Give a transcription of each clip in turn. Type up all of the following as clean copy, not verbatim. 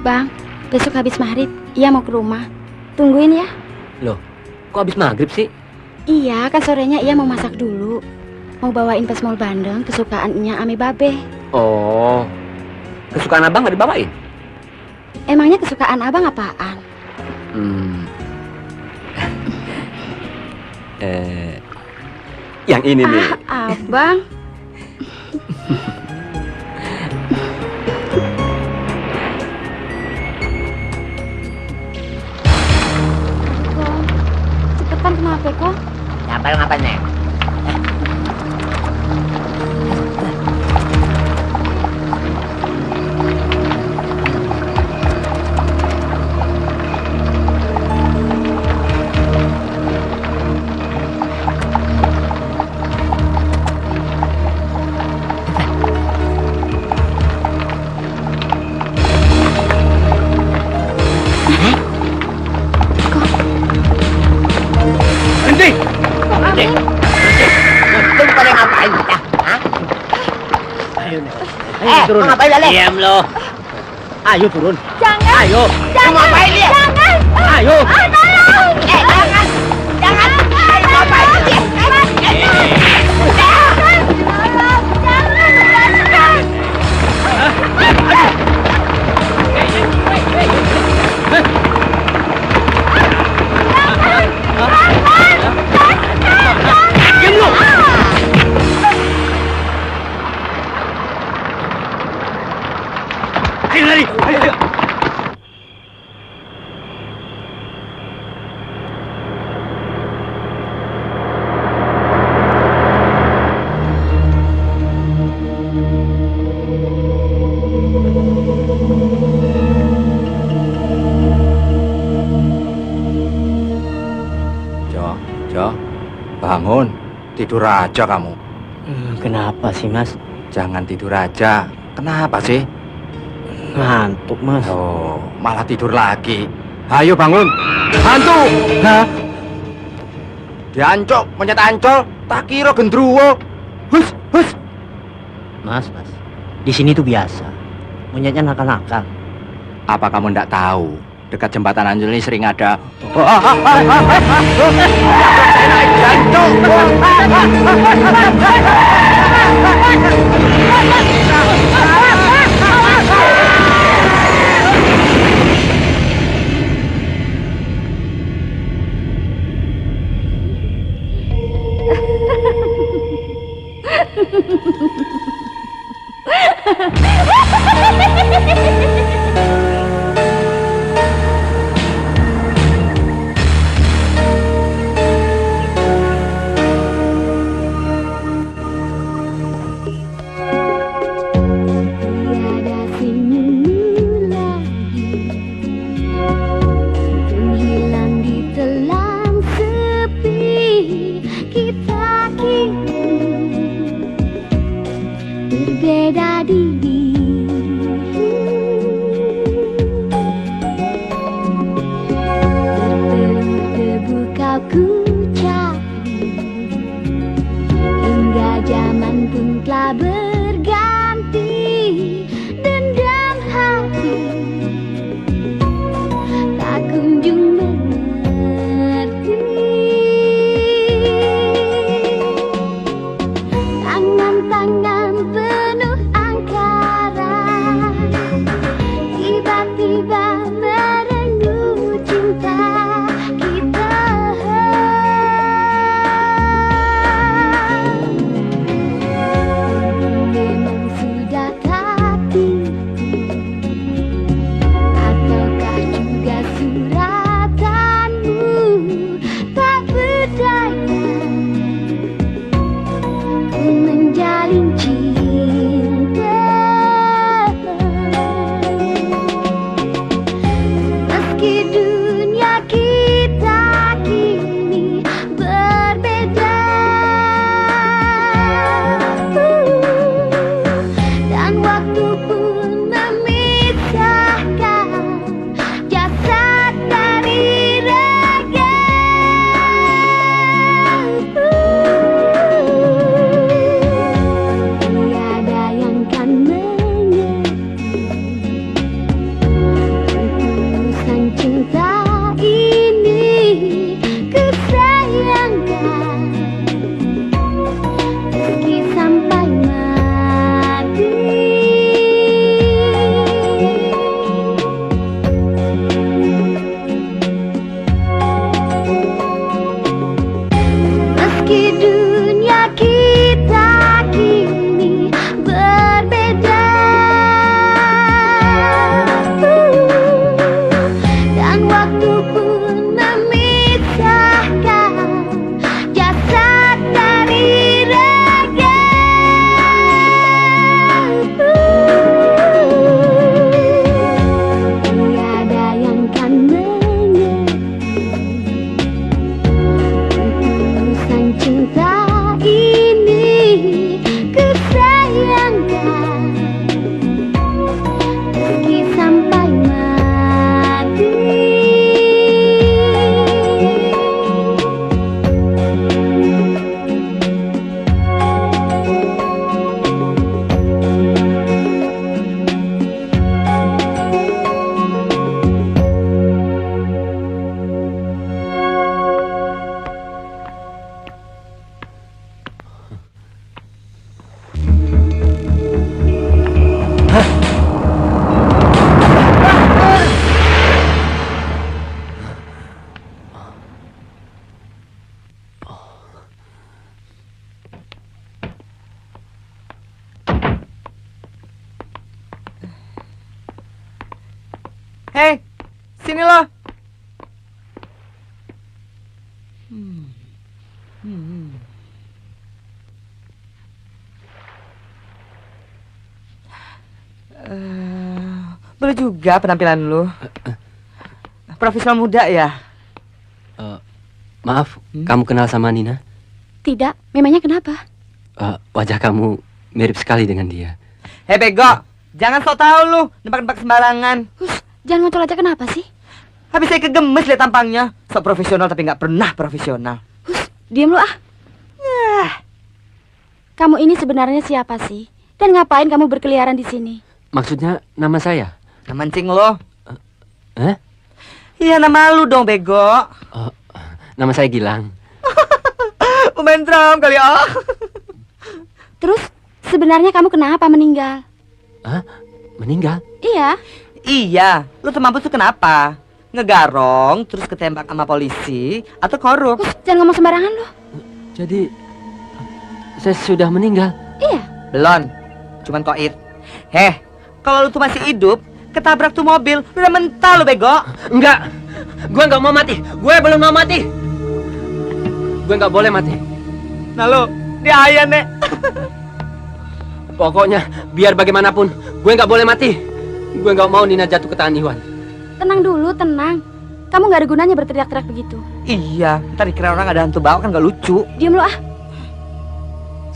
Bang, besok habis maghrib, ia mau ke rumah. Tungguin ya. Loh, kok habis maghrib sih? Iya, kan sorenya ia mau masak dulu. Mau bawain pesmol bandeng kesukaannya Ame Babe. Oh, kesukaan abang nggak dibawain? Emangnya kesukaan abang apaan? Yang ini nih. Abang. Cepetan kenapa kok? Ngapa nih? Turun. Ngapain lele? Diam lo. Ayo turun. Jangan. Ayo. Ngapain dia? Jangan. Ayo. Tolong. Jangan. Jangan. Ngapain dia? Diam lo. Ayo lari. Ayo. Jo, bangun. Tidur aja kamu. Kenapa sih, Mas? Jangan tidur aja. Kenapa sih? Ngantuk, Mas. Oh, malah tidur lagi. Ayo bangun. Hantu. Hah? Diancok, monyet ancol. Tak kira gendruwo. Hus. Mas. Di sini tuh biasa. Monyetnya nakal-nakal. Apa kamu ndak tahu? Dekat jembatan Ancol ini sering ada. Berbeda diri, bertebu kau ku cari, hingga zaman pun telah berganti. Dendam hati tak kunjung mengerti. Tangan-tangan penuh angkara tiba-tiba merenggut cinta kita. Hei, sini lo. Boleh juga penampilan lu. Profesional muda ya? Maaf, kamu kenal sama Nina? Tidak, memangnya kenapa? Wajah kamu mirip sekali dengan dia. Hei bego, jangan sok tahu lu, nebak-nebak sembarangan. Jangan ngontol aja, kenapa sih? Habis saya kegemes lihat tampangnya. Sok profesional tapi nggak pernah profesional. Diam lu ah. Kamu ini sebenarnya siapa sih? Dan ngapain kamu berkeliaran di sini? Maksudnya nama saya? Nah mancing lo. Eh? Iya nama lu dong bego. Nama saya Gilang. Pemain drum kali ya. Terus sebenarnya kamu kenapa meninggal? Hah? Meninggal? Iya. Iya, lu tuh mampus tuh kenapa? Ngegarong terus ketembak sama polisi atau korup? Jangan ngomong sembarangan lu. Jadi saya sudah meninggal? Iya. Belum, cuman koit. Heh, kalau lu tuh masih hidup, ketabrak tuh mobil, lu udah mental lu bego. Enggak, gue nggak mau mati. Gue belum mau mati. Gue nggak boleh mati. Nah lu, dia ayah nek. Pokoknya biar bagaimanapun, gue nggak boleh mati. Gue nggak mau Nina jatuh ke tangan Iwan. Tenang dulu, tenang. Kamu nggak ada gunanya berteriak-teriak begitu. Iya, ntar dikira orang ada hantu bawa kan gak lucu. Diam lu ah.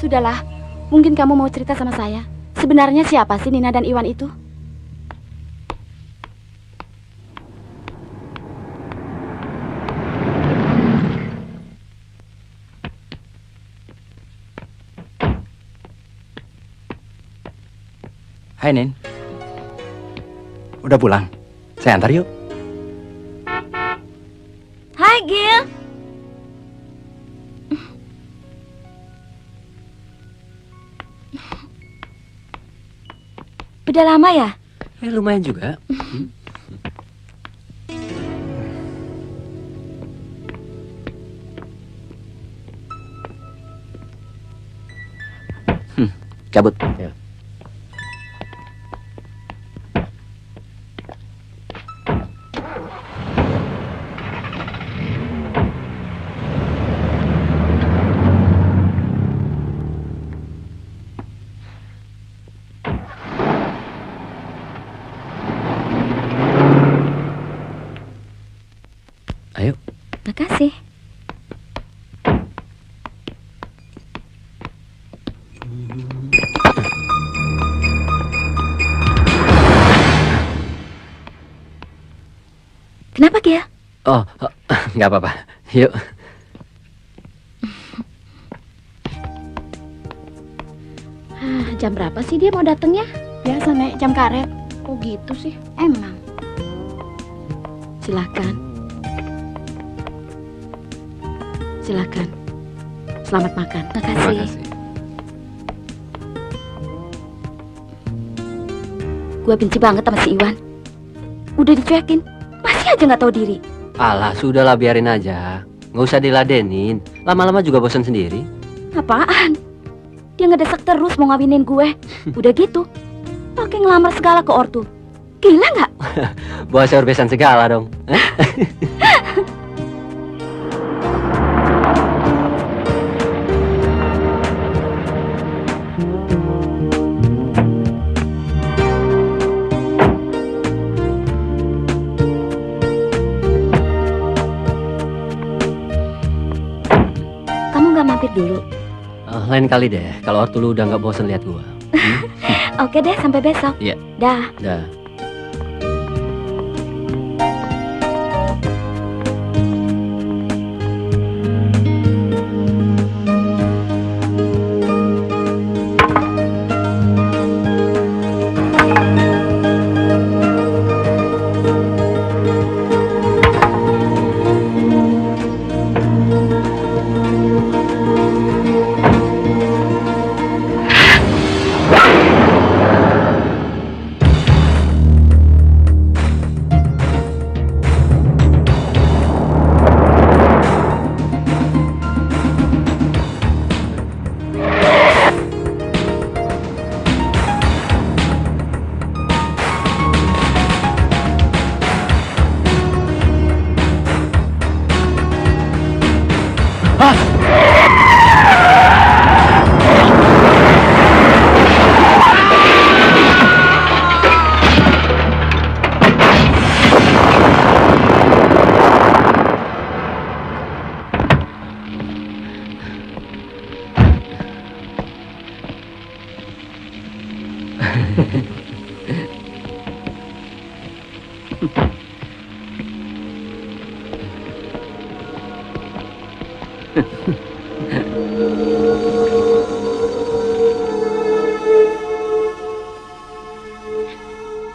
Sudahlah, mungkin kamu mau cerita sama saya. Sebenarnya siapa sih Nina dan Iwan itu? Hai Nin. Udah pulang? Saya antar yuk. Hai Gil. Udah lama ya? Lumayan juga. Cabut. Ya. Ayo. Makasih. Kenapa Gil? Nggak apa-apa. Yuk. Jam berapa sih dia mau datangnya? Biasa Nek, jam karet. Oh gitu sih. Emang. Silakan. Silakan. Selamat makan. Makasih. Gue benci banget sama si Iwan. Udah dicuekin, masih aja nggak tahu diri. Alah, sudahlah biarin aja. Nggak usah diladenin. Lama-lama juga bosan sendiri. Apaan? Dia ngedesak terus mau ngawinin gue. Udah gitu, pakai ngelamar segala ke ortu. Gila nggak? Bawa sayur besan segala dong. Kamu nggak mampir dulu? Lain kali deh, kalau ortu lu udah nggak bosan lihat gua. Oke deh, sampai besok. Iya. Dah. Dah.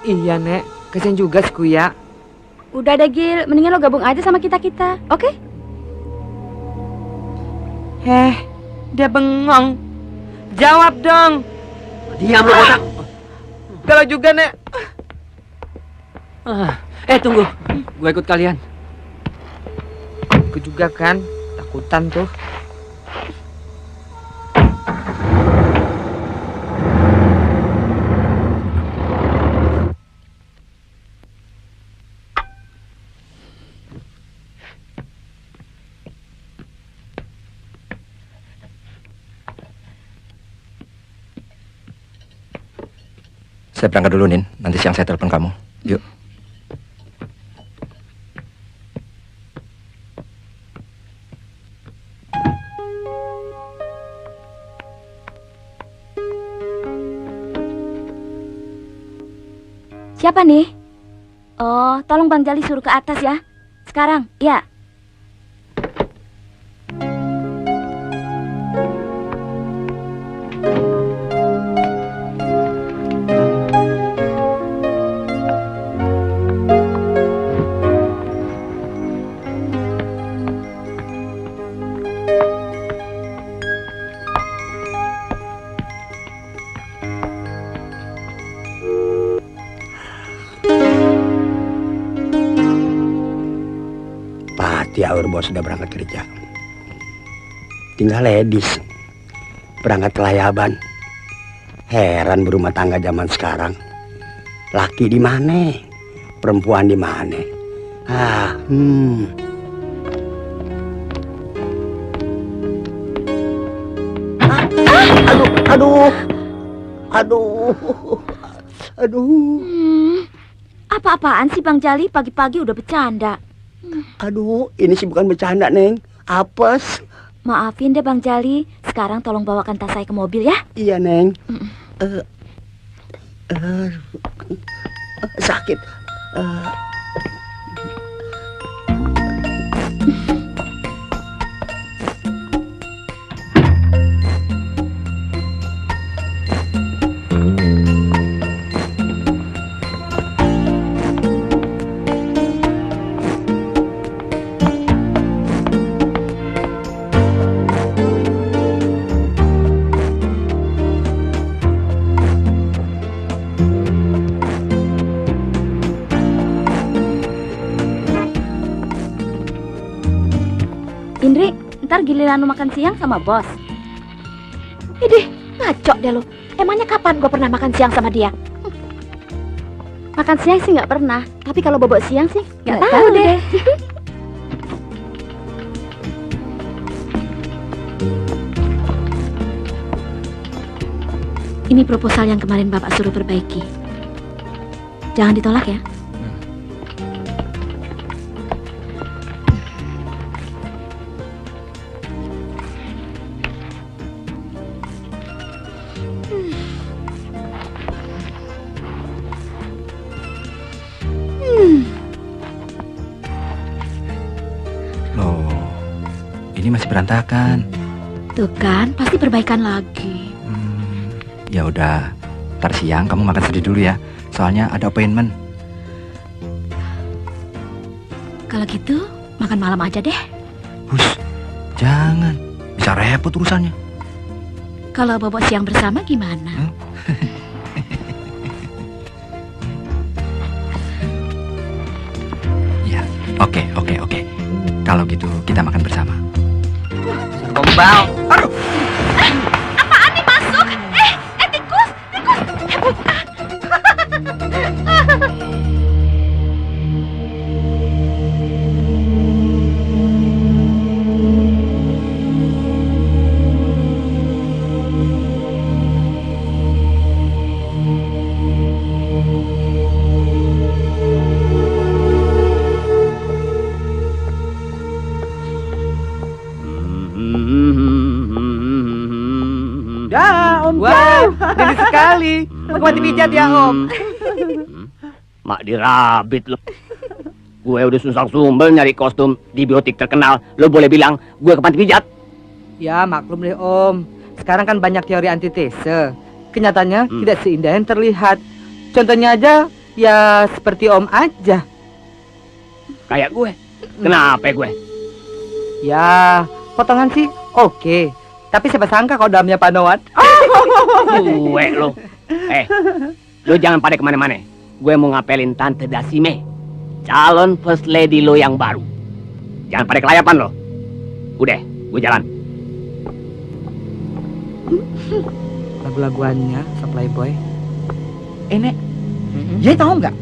Iya, Nek. Kasian juga si Kuya. Udah deh, Gil. Mendingan lo gabung aja sama kita-kita, oke? Dia bengong. Jawab dong. Diam lo botak. Kalau juga, Nek. Tunggu. Gue ikut kalian. Aku juga kan. Takutan tuh. Saya berangkat dulu, Nin. Nanti siang saya telepon kamu. Yuk. Siapa nih? Oh, tolong Bang Jali suruh ke atas ya. Sekarang, ya. Aur bos sudah berangkat kerja. Tinggal Edis berangkat ke Layaban. Heran berumah tangga zaman sekarang. Laki di mana? Perempuan di mana? Aduh. Apa-apaan sih Bang Jali? Pagi-pagi udah bercanda. Aduh, ini sih bukan bercanda, Neng. Apes. Maafin deh Bang Jali. Sekarang tolong bawakan tas saya ke mobil ya. Iya, Neng. Sakit. Indri, ntar giliran lu makan siang sama bos. Idih, ngaco deh lu. Emangnya kapan gue pernah makan siang sama dia? Makan siang sih nggak pernah, tapi kalau bobok siang sih nggak tahu deh. Ini proposal yang kemarin Bapak suruh perbaiki. Jangan ditolak ya. Loh, ini masih berantakan. Tuh kan, pasti perbaikan lagi. Ya udah, ntar siang kamu makan sendiri dulu ya. Soalnya ada appointment. Kalau gitu, makan malam aja deh. Hus, jangan. Bisa repot urusannya. Kalau bobok siang bersama gimana? Ya, oke. Kalau gitu kita makan bersama. Gombal. Aduh. Apaan nih masuk? Tikus. Udah, Om. Wow, gede sekali. Mau mati pijat ya, Om. Mak dirabit lo. Gue udah susah sumbel nyari kostum di biotik terkenal. Lo boleh bilang gue ke panti pijat? Ya, maklum deh, Om. Sekarang kan banyak teori antitese. Kenyataannya tidak seindah yang terlihat. Contohnya aja, ya seperti Om aja. Kayak gue. Kenapa gue? Ya, potongan sih oke. Tapi siapa sangka kalau dalamnya panoan. Gue lo. Lo jangan pada kemana-mana. Gue mau ngapelin Tante Dasime, calon first lady lo yang baru. Jangan pada kelayapan lo. Udah, gue jalan. Lagu-laguannya, Supply Boy. Nek, dia tahu nggak?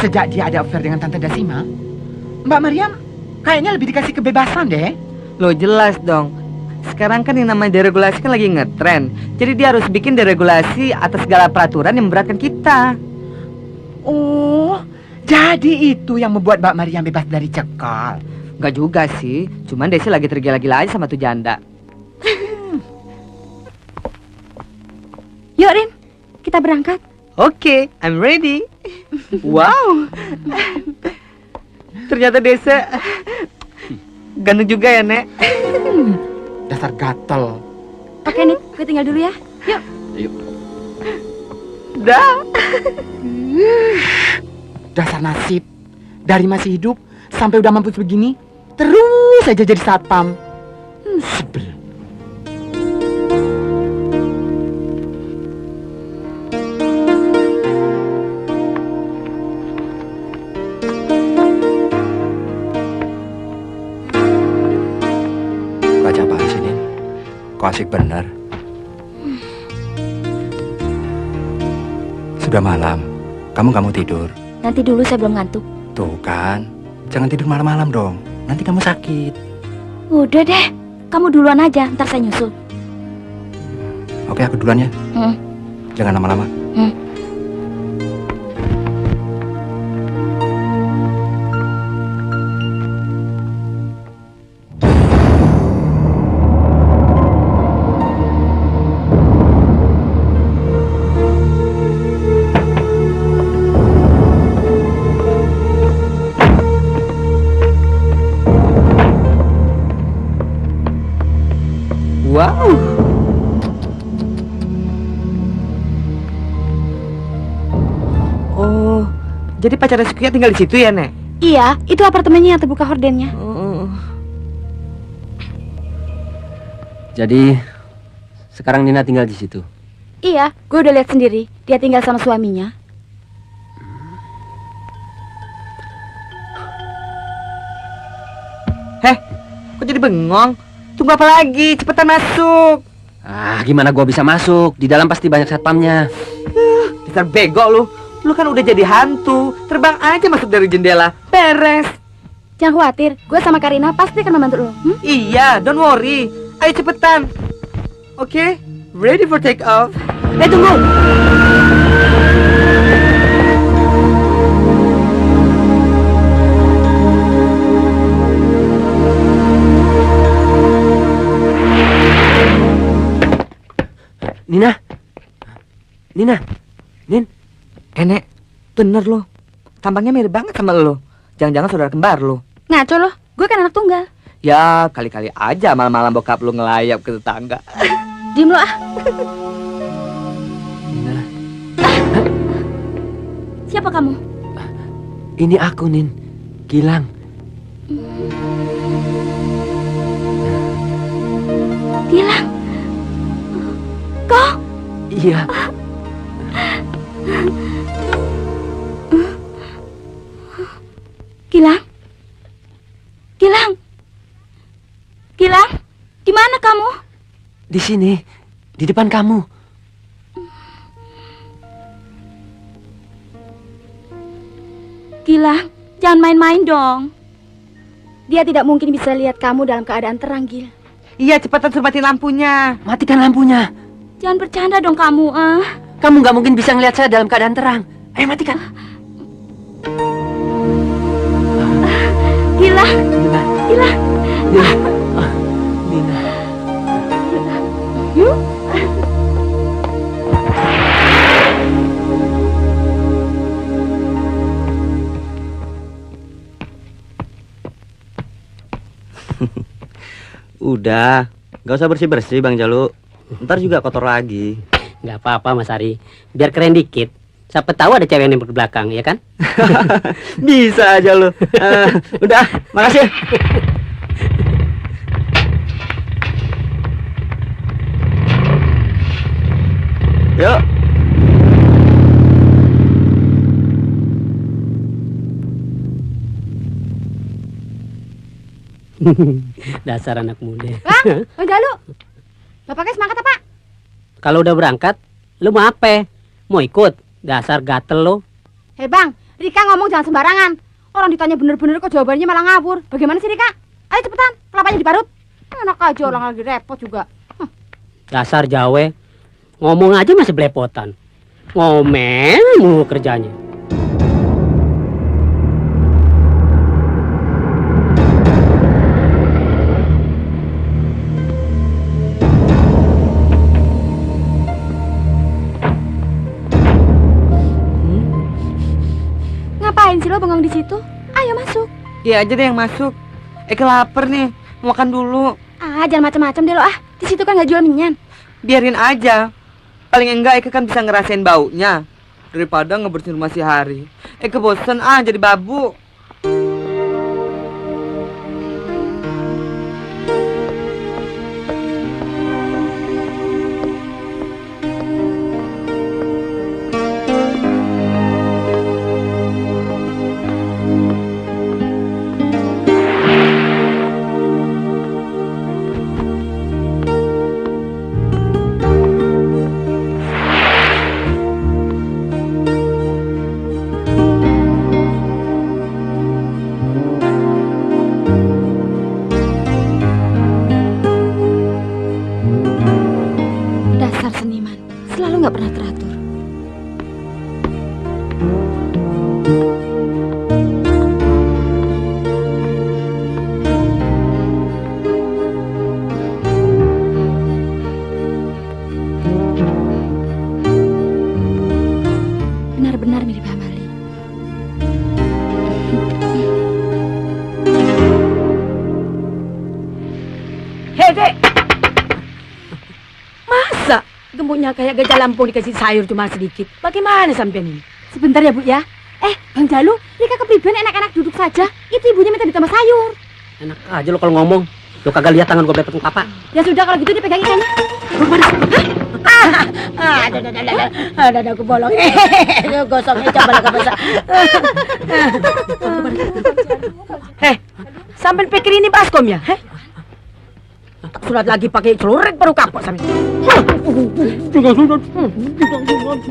Sejak dia ada affair dengan Tante Dasima, Mbak Mariam kayaknya lebih dikasih kebebasan deh. Lo jelas dong. Sekarang kan yang namanya deregulasi kan lagi ngetren. Jadi dia harus bikin deregulasi atas segala peraturan yang memberatkan kita. Oh, jadi itu yang membuat Mbak Mariam bebas dari cekal. Enggak juga sih. Cuman Desi lagi tergila-gila aja sama tuh janda. Yuk, Rin. Kita berangkat. Oke, I'm ready. Wow. Ternyata Desa ganteng juga ya, Nek. Dasar gatel. Oke, Nit. Gue tinggal dulu ya. Yuk. Dah. Dasar nasib. Dari masih hidup sampai udah mampus begini, terus aja jadi satpam. Sebel. Baca apaan sih, Nin? Kok asik bener? Sudah malam. Kamu tidur. Nanti dulu, saya belum ngantuk. Tuh kan. Jangan tidur malam-malam dong. Nanti kamu sakit. Udah deh. Kamu duluan aja, ntar saya nyusul. Oke, aku duluan ya. Jangan lama-lama. Wow. Oh, jadi pacar Resukia tinggal di situ ya, Nek? Iya, itu apartemennya yang terbuka hordennya. Jadi sekarang Nina tinggal di situ. Iya, gue udah lihat sendiri. Dia tinggal sama suaminya. Kok jadi bengong? Tunggu apa lagi? Cepetan masuk. Ah, gimana gua bisa masuk? Di dalam pasti banyak satpamnya. Dasar bego lu. Lu kan udah jadi hantu. Terbang aja masuk dari jendela. Beres. Jangan khawatir, gue sama Karina pasti akan membantu lo. Iya, don't worry. Ayo cepetan. Oke, ready for take off. Tunggu. Nina. Nin. Nek, bener lo. Tampangnya mirip banget sama lo. Jangan-jangan saudara kembar lo. Ngaco lo, gue kan anak tunggal. Ya, kali-kali aja malam-malam bokap lo ngelayap ke tetangga. Diem lo ah. Nina. Siapa kamu? Ini aku, Nin. Gilang. Gilang. Kau? Iya. Gilang? Gilang? Gilang? Di mana kamu? Di sini. Di depan kamu. Gilang, jangan main-main dong. Dia tidak mungkin bisa lihat kamu dalam keadaan terang, Gil. Iya, cepetan suruh matiin lampunya. Matikan lampunya. Jangan bercanda dong kamu, Kamu nggak mungkin bisa ngelihat saya dalam keadaan terang. Ayo matikan. Gilang. Nina. Gilang. Nina. Nina. Yuk. Udah, gak usah bersih-bersih Bang Jalu. Ntar juga kotor lagi. Nggak apa-apa Mas Ari, biar keren dikit. Siapa tahu ada cewek yang nempel di belakang, ya kan? Bisa aja lu. Udah, makasih. Yuk. Dasar anak muda. Bang, udah lu. Bapaknya semangat apa? Kalau udah berangkat, lu mau apa? Mau ikut? Dasar gatel lo. Hei bang, Rika ngomong jangan sembarangan. Orang ditanya bener-bener kok jawabannya malah ngawur. Bagaimana sih Rika? Ayo cepetan, kelapanya diparut. Enak aja orang lagi repot juga. Dasar Jawa. Ngomong aja masih belepotan. Ngomel mulu kerjanya. Ngapain sih lo bengong di situ? Ayo masuk. Dia aja deh yang masuk. Eke lapar nih, mau makan dulu. Ah, jangan macam-macam deh lo ah. Di situ kan nggak jual minyan. Biarin aja. Paling enggak Eke kan bisa ngerasain baunya daripada ngebersihin rumah si Hari. Eke bosen jadi babu. Dasar seniman, selalu nggak pernah teratur. Benar-benar mirip Hamali. Hei, Dek. Masa gemuknya kayak gajah Lampung dikasih sayur cuma sedikit? Bagaimana sampean ini? Sebentar ya Bu ya. Bang Jalu, Rika kepriben enak-enak duduk saja. Itu ibunya minta ditambah sayur. Enak aja lo kalau ngomong. Lo kagak lihat tangan gue belepet kelapa. Ya sudah kalau gitu dipegang ikannya. Ada aku bolong. Gosongnya coba lah basah. Sampai pikir ini baskom ya? Tak surat lagi pakai celurit baru kapok sampai.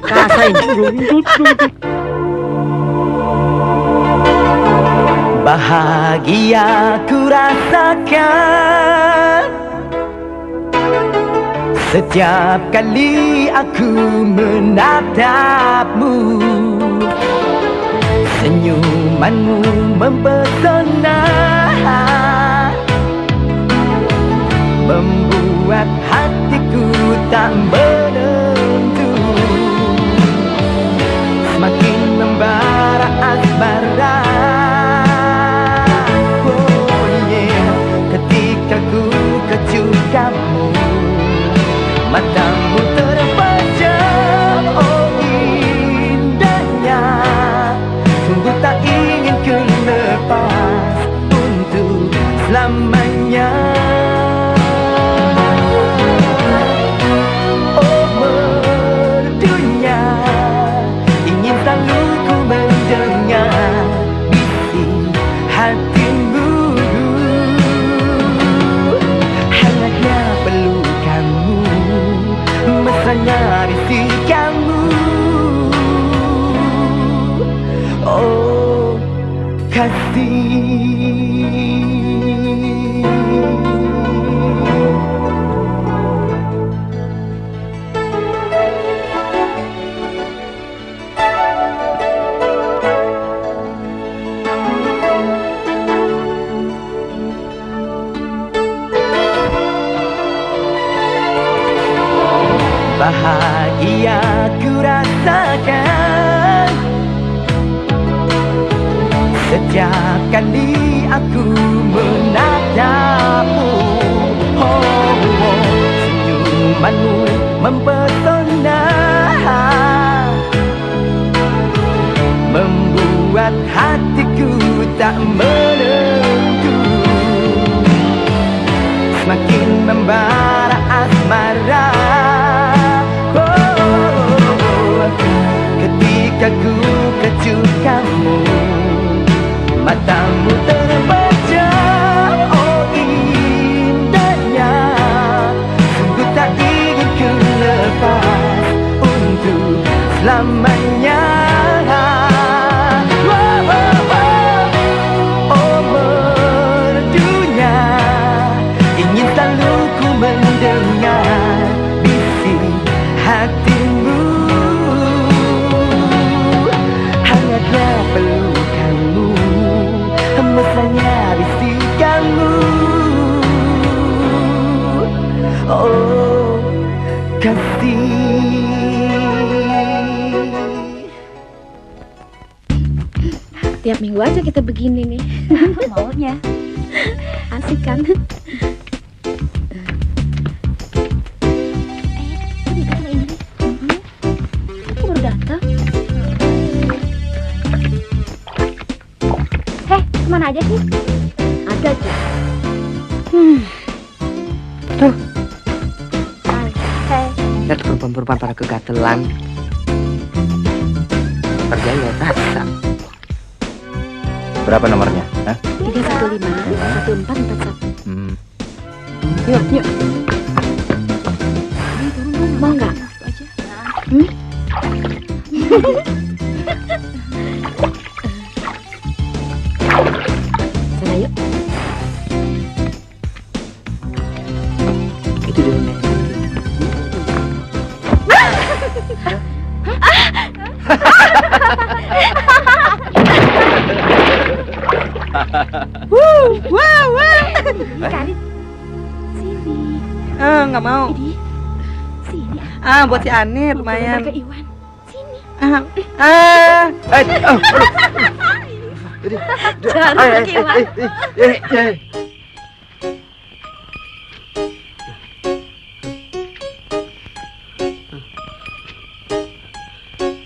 Rasain. Bahagia ku rasakan setiap kali aku menatapmu. Senyumanmu mempesona, membuat hatiku tak menentu. Semakin membara asmara, oh yeah. Ketika ku kecup kamu, matamu terpejam, oh indahnya. Sungguh tak ingin ku lepas untuk selamanya. Risih kamu, oh kasih. Bahagia ku rasakan setiap kali aku menatap mempesona, membuat hatiku tak menentu, semakin membara asmara. Ketika ku kecup kamu, matamu terpejam, oh indahnya, sungguh tak ingin ku lepas untuk selamanya. Oh merdunya, ingin selalu ku mendengar bisik hatimu, hangatnya pelukanmu, mesranya bisikanmu. Oh kasih. Tiap minggu aja kita begini nih. Maunya. Asik kan? Aku baru datang. Heh, kemana aja sih? Ada aja. Tuh, Heh, lihat perempuan-perempuan para kegatelan. Kerjanya rasa. Berapa nomornya? Hah? 315 1441. Yuk, yuk. Mau nggak? Sana yuk. Itu dulu nih. Karin, sini. Nggak mau. Sini. Buat si Ani lumayan. Ke Iwan. Sini. Jangan ke Iwan.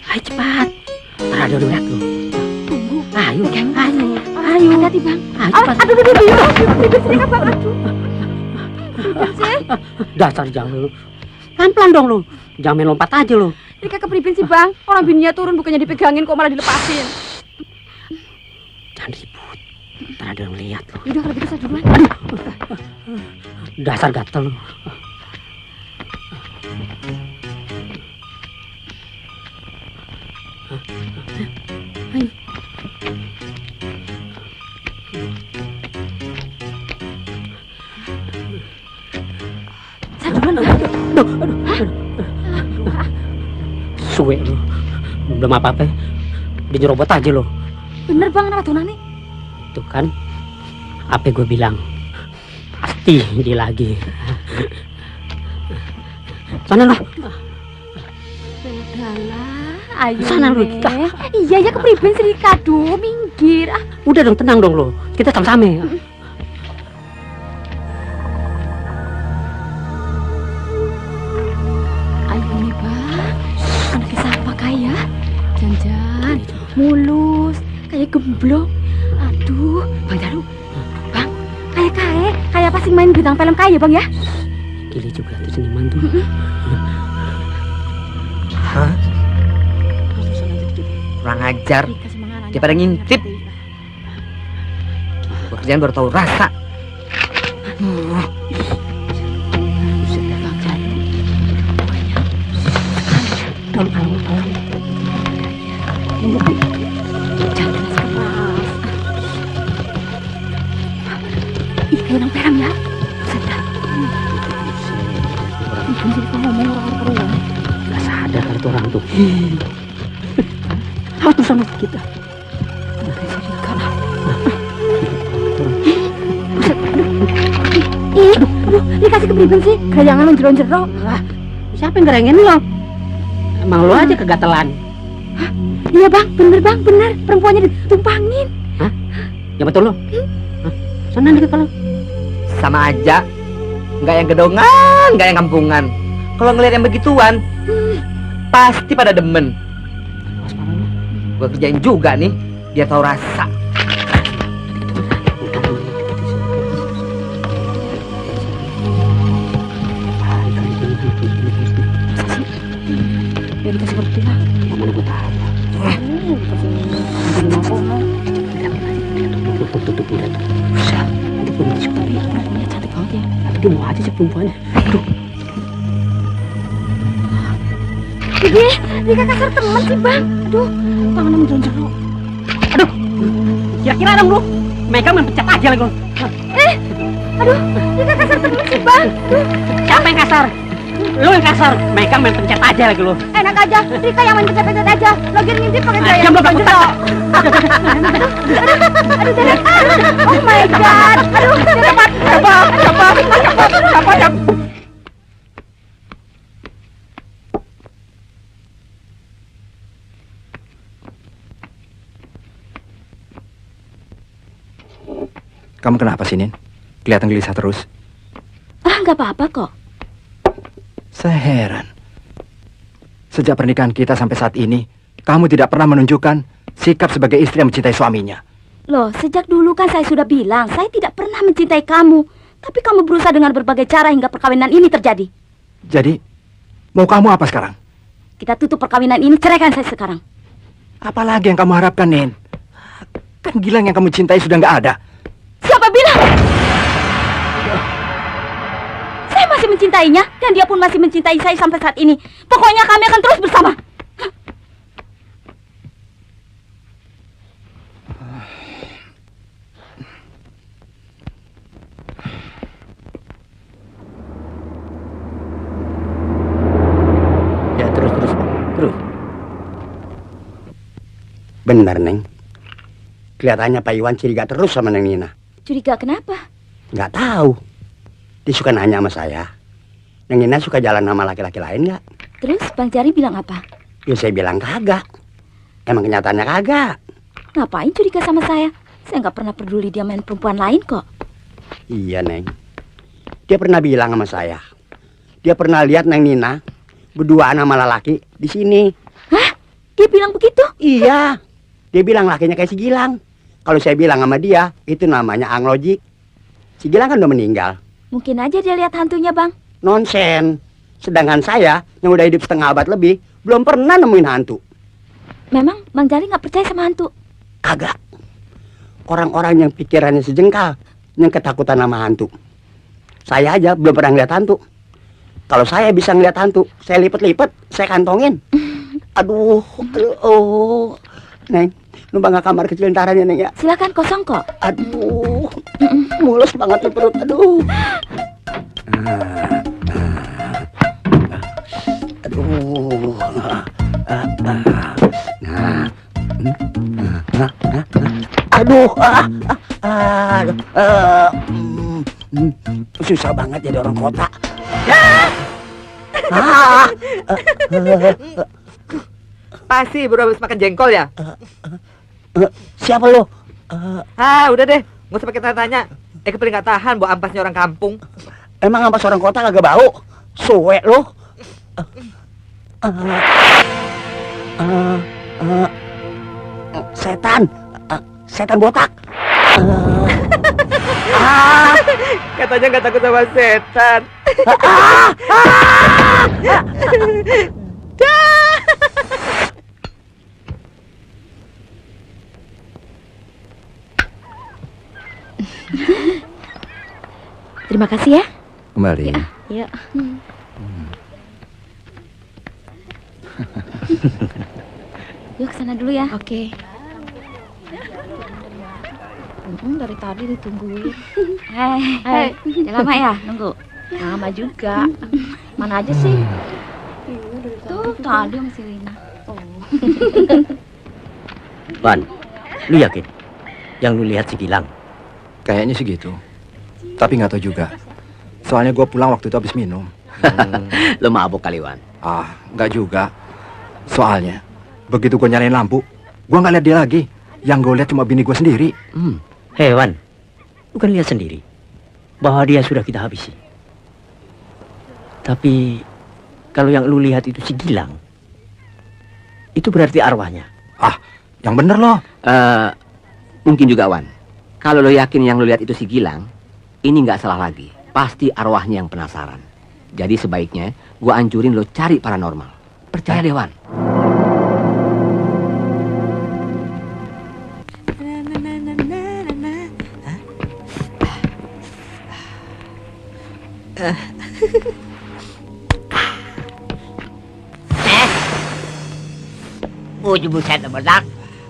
Ayo cepat. Ada udah lihat lu. Tunggu. Ayo, Pegang. ayo. Hati-hati bang. Ayo cepat. Aduh. Sini bang. Aduh. Dasar jangan lu. Pelan-pelan dong lu. Jangan main lompat aja lu. Rika kepribin sih bang. Orang bininya turun bukannya dipegangin kok malah dilepasin. Jangan ribut. Ntar ada yang lihat lu. Udah kalau gitu saya duluan. Dasar gatel lu. Ayo. Saya duluan. Aduh. Suwe lu. Belum apa-apa. Dia nyerobot aja lu. Bener bang, nama tunani. Tuh kan. Apa gue bilang? Pasti dia lagi. Sana lu. Udahlah, ayo. Sana lu. Iya ya kepribin sih Rika. Aduh, minggir. Udah dong, tenang dong lu. Kita sama-sama. Ayo nih bang. Anaknya siapa kaya? Jangan-jangan mulus, kayak gemblong. Aduh, Bang Jalu. Bang, kayak pasti main bintang film kaya bang ya? Gila juga tuh seniman tuh. Hah? Kurang ajar. Dia pada ngintip. Gua kerjaan baru tahu rasa. Buset dah Bang Jalu. Tolong. Jangan keras-keras. Ih, kayak orang peram ya. Buset dah. Jadi kok ngomong orang-orang. Gak sadar kalau itu orang tuh. Apa tuh sama kita? Buset, aduh, dikasih kepribin sih? Gayangan lo jero-jero. Siapa yang ngerengin lo? Emang lo aja kegatelan. Iya bang, bener. Perempuannya ditumpangin. Hah? Ya betul lo? Hah? Sana dikit kalau. Sama aja. Nggak yang gedongan, nggak yang kampungan. kalau ngeliat yang begituan, pasti pada demen. Gue kerjain juga nih, biar tahu rasa. Biar dikasih seperti lah. Nggak boleh gue tahan. Tutup udah tuh. Bisa. Itu pun suka dia. Orangnya cantik banget ya. Tapi dia mau aja sih perempuannya. Aduh. Ih, Rika kasar teman sih bang. Aduh, tangannya menjeron-jeron. Aduh, kira-kira dong lu, mereka main pecat aja lagi lu. Aduh, Rika kasar teman sih bang. Aduh. Siapa yang kasar? Lu yang kasar, mereka main pencet aja lagi lu. Enak aja, Rika yang main pencet-pencet aja. Lagian ngintip pakai gaya. Jam berapa Aduh, Dede. Oh my god. Aduh, cepat. Kamu kenapa sih, Nin? Kelihatan gelisah terus. Nggak apa-apa kok. Saya heran. Sejak pernikahan kita sampai saat ini, kamu tidak pernah menunjukkan sikap sebagai istri yang mencintai suaminya. Loh, sejak dulu kan saya sudah bilang, saya tidak pernah mencintai kamu. Tapi kamu berusaha dengan berbagai cara hingga perkawinan ini terjadi. Jadi, mau kamu apa sekarang? Kita tutup perkawinan ini, ceraikan saya sekarang. Apalagi yang kamu harapkan, Nin? Kan Gilang yang kamu cintai sudah nggak ada. Siapa bilang? Saya masih mencintainya, dan dia pun masih mencintai saya sampai saat ini. Pokoknya kami akan terus bersama. Ya, terus. Benar, Neng. Kelihatannya Pak Iwan curiga terus sama Neng Nina. Curiga kenapa? Nggak tahu. Dia suka nanya sama saya. Neng Nina suka jalan sama laki-laki lain nggak? Terus Bang Jari bilang apa? Ya saya bilang kagak. Emang kenyataannya kagak. Ngapain curiga sama saya? Saya nggak pernah peduli dia main perempuan lain kok. Iya, Neng. Dia pernah bilang sama saya. Dia pernah lihat Neng Nina berduaan sama lelaki di sini. Hah? Dia bilang begitu? Iya. Dia bilang lakinya kayak si Gilang. Kalau saya bilang sama dia, itu namanya anglojik. Si Gilang kan udah meninggal. Mungkin aja dia lihat hantunya, Bang. Nonsen. Sedangkan saya, yang udah hidup setengah abad lebih, belum pernah nemuin hantu. Memang Bang Jari nggak percaya sama hantu? Kagak. Orang-orang yang pikirannya sejengkal, yang ketakutan sama hantu. Saya aja belum pernah ngeliat hantu. Kalau saya bisa ngeliat hantu, saya lipet-lipet, saya kantongin. Aduh. Neng, numpang ke kamar kecil ntaran ya, Neng ya. Silakan, kosong kok. Aduh, mulus banget nih perut. Aduh. Aduh. Susah banget jadi orang kota. Pasti baru habis makan jengkol ya? Siapa lo? Udah deh, nggak usah pakai tanya. Paling nggak tahan bawa ampasnya orang kampung. Emang ampas orang kota kagak bau? Suwe lo. Setan botak. Katanya nggak takut sama setan. Terima kasih ya. Kembali. Yuk. Yuk kesana dulu ya. Oke. Dari tadi ditungguin. Hei, jangan lama ya nunggu. Lama juga. Mana aja sih? Tuh tadi masih Rina. Ban, lu yakin? Yang lu lihat si Gilang? Kayaknya sih gitu. Tapi nggak tahu juga. Soalnya gue pulang waktu itu habis minum. Lu mabuk kali, Wan? Nggak juga. Soalnya begitu gue nyalain lampu, gue nggak lihat dia lagi. Yang gue lihat cuma bini gue sendiri. Hewan, lu kan lihat sendiri bahwa dia sudah kita habisi. Tapi kalau yang lu lihat itu si Gilang, itu berarti arwahnya. Yang bener loh. Mungkin juga, Wan. Kalau lo yakin yang lo lihat itu si Gilang, ini nggak salah lagi. Pasti arwahnya yang penasaran. Jadi sebaiknya gua anjurin lo cari paranormal. Percaya deh, Wan. Buset bedak,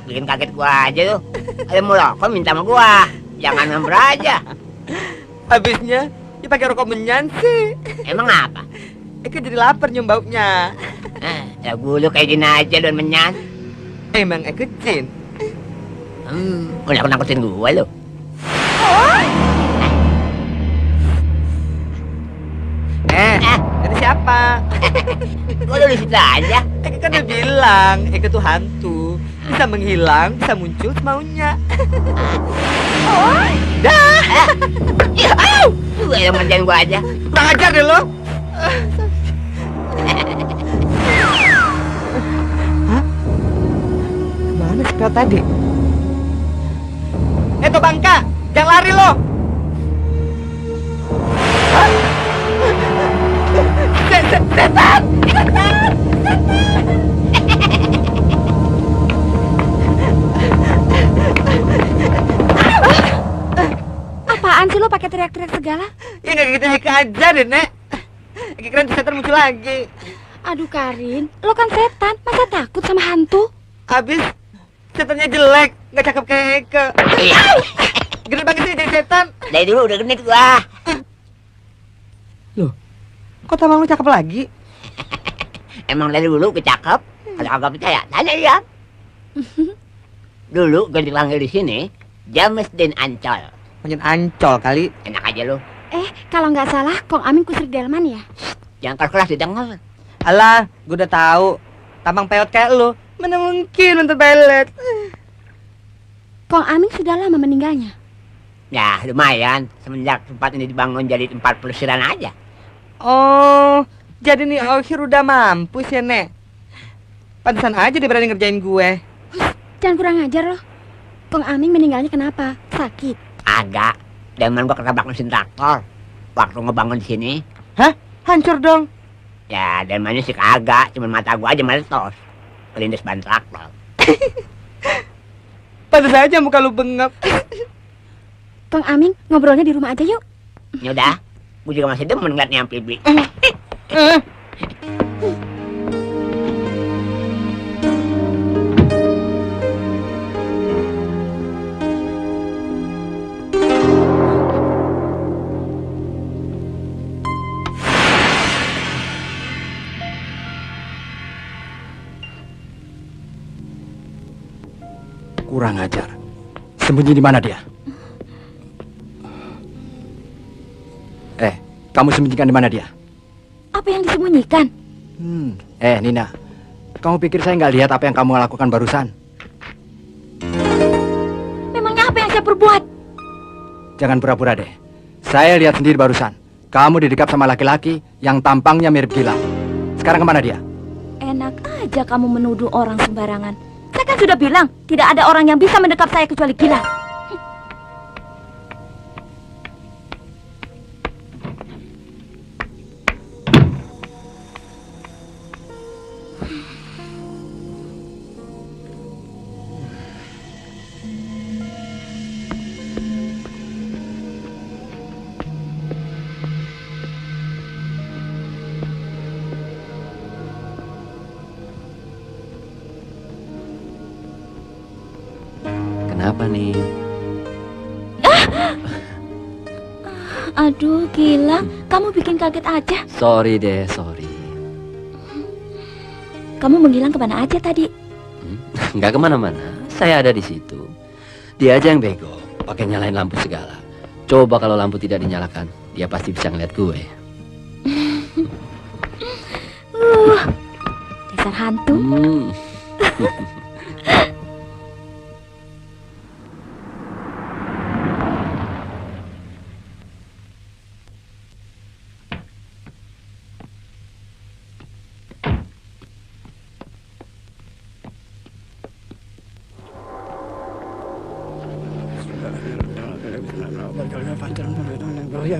bikin kaget gua aja tuh. Ada mau rokok minta sama gua, jangan ngamber aja. Habisnya dia pakai rokok menyan sih. Emang apa? Eke jadi lapar nyium baunya. Ya lu kayak gini aja dan menyan. Emang Eke jin. Udah nakutin gua lu. Dari siapa? Kok lu di situ aja? Eke kan udah bilang, Eke tuh hantu. Bisa menghilang, bisa muncul semaunya. Dah. Lu yang manjain gua aja. Kurang ajar deh lo. Kemana spel tadi? Tuh Bangka, jangan lari lo. Setan! Apaan sih lo pakai teriak-teriak segala? Ya nggak gitu aja deh, Nek. Kira setan muncul lagi. Aduh Karin, lo kan setan, masa takut sama hantu? Habis setannya jelek, nggak cakep kayak Eke. Gede banget sih jadi setan. Dari dulu udah genit gua. Loh, kok tamang lu cakep lagi? Emang dari dulu gue cakep. Kalau kagak percaya, tanya dia. Dulu gue dipanggil di sini Jamesdin Ancol. Manjan Ancol kali. Enak aja lu. Kalau nggak salah, Kong Amin kusir delman ya? Jangan keras-keras didengar. Alah, gue udah tahu. Tampang peot kayak lu, mana mungkin untuk belet. Kong Amin sudah lama meninggalnya. Ya lumayan, semenjak tempat ini dibangun jadi tempat pelesiran aja. Oh, jadi nih Okhir udah mampus ya, Nek. Pantesan aja dia berani ngerjain gue. Jangan kurang ajar loh. Kong Amin meninggalnya kenapa? Sakit? Agak. Demen gua ketabrak mesin traktor waktu ngebangun di sini. Hah? Hancur dong. Ya, demennya sih kagak, cuma mata gua aja meletos. Kelindes ban traktor. Pantes aja muka lu bengap. Kong Amin, ngobrolnya di rumah aja yuk. Ya udah, gua juga masih demen ngeliatnya yang pipi. Kurang ajar. Sembunyi di mana dia? Kamu sembunyikan di mana dia? Apa yang disembunyikan? Nina, kamu pikir saya nggak lihat apa yang kamu lakukan barusan? Memangnya apa yang saya perbuat? Jangan pura-pura deh. Saya lihat sendiri barusan. Kamu didekap sama laki-laki yang tampangnya mirip Gilang. Sekarang kemana dia? Enak aja kamu menuduh orang sembarangan. Saya kan sudah bilang, tidak ada orang yang bisa mendekap saya kecuali Gilang. Kenapa nih? Aduh, Gilang, kamu bikin kaget aja. Sorry deh, sorry. Kamu menghilang kemana aja tadi? Nggak kemana-mana. Saya ada di situ. Dia aja yang bego, pakai nyalain lampu segala. Coba kalau lampu tidak dinyalakan, dia pasti bisa ngeliat gue. Dasar hantu. Ente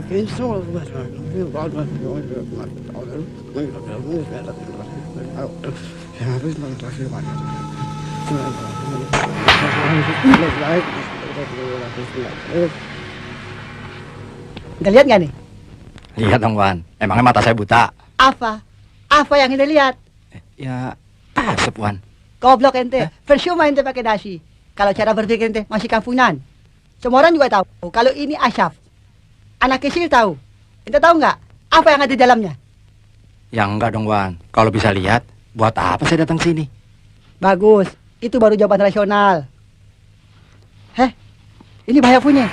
lihat nggak nih? Lihat dong, Wan. Emangnya mata saya buta? Apa? Apa yang ente lihat? Ya, asap, Wan. Goblok ente. Percuma ente pakai dasi. Kalau cara berpikir ente masih kampungan. Semua orang juga tahu kalau ini Asyaf. Anak kecil tahu. Ente tahu nggak apa yang ada di dalamnya? Ya enggak dong, Wan. Kalau bisa lihat, buat apa saya datang sini? Bagus. Itu baru jawaban rasional. Heh, ini bahaya punya.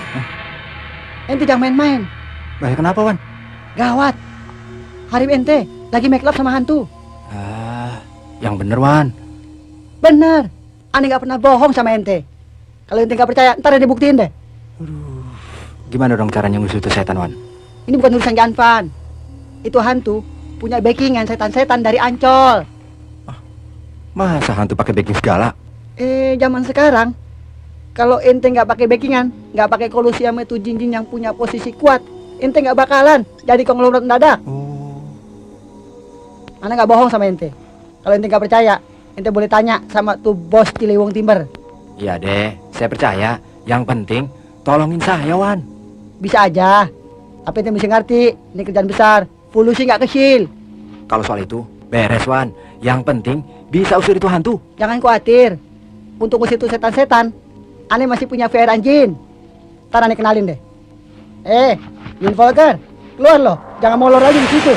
Ente jangan main-main. Bahaya kenapa, Wan? Gawat. Harim ente lagi make love sama hantu. Yang bener, Wan. Bener. Ane nggak pernah bohong sama ente. Kalau ente nggak percaya, ntar ente buktiin deh. Gimana dong caranya ngusir itu setan, Wan? Ini bukan urusan Janvan. Itu hantu punya backingan setan-setan dari Ancol. Masa hantu pakai backing segala? Zaman sekarang kalau ente nggak pakai backingan, nggak pakai kolusi sama itu jin-jin yang punya posisi kuat, ente nggak bakalan jadi konglomerat mendadak. Ana nggak bohong sama ente. Kalau ente nggak percaya, ente boleh tanya sama tuh bos Ciliwung Timber. Iya deh, saya percaya. Yang penting tolongin saya, Wan. Bisa aja, tapi ente mesti ngerti, ini kerjaan besar. Polusi nggak kecil. Kalau soal itu, beres, Wan. Yang penting bisa usir itu hantu. Jangan khawatir. Untuk usir itu setan-setan, Ane masih punya VR anjing. Ntar Ane kenalin deh. Jin Volker, keluar loh. Jangan molor lagi di situ.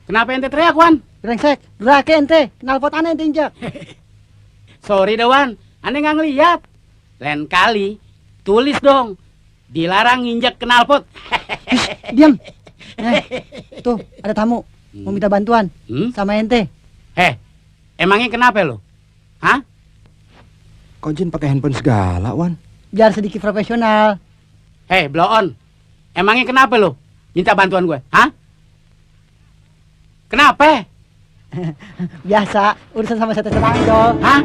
Kenapa ente teriak, Wan? Brengsek, durake ente. Nalpot Ane ente injak. Sorry dah, Wan. Ane nggak ngeliat. Lain kali, tulis dong. Dilarang nginjak knalpot. Diam. Tuh, ada tamu. Mau minta bantuan sama ente. Emangnya kenapa lo? Hah? Kok Jin pakai handphone segala, Wan? Biar sedikit profesional. Blow on. Emangnya kenapa lo? Minta bantuan gue, hah? Kenapa? Biasa, urusan sama setan Ancol. Hah?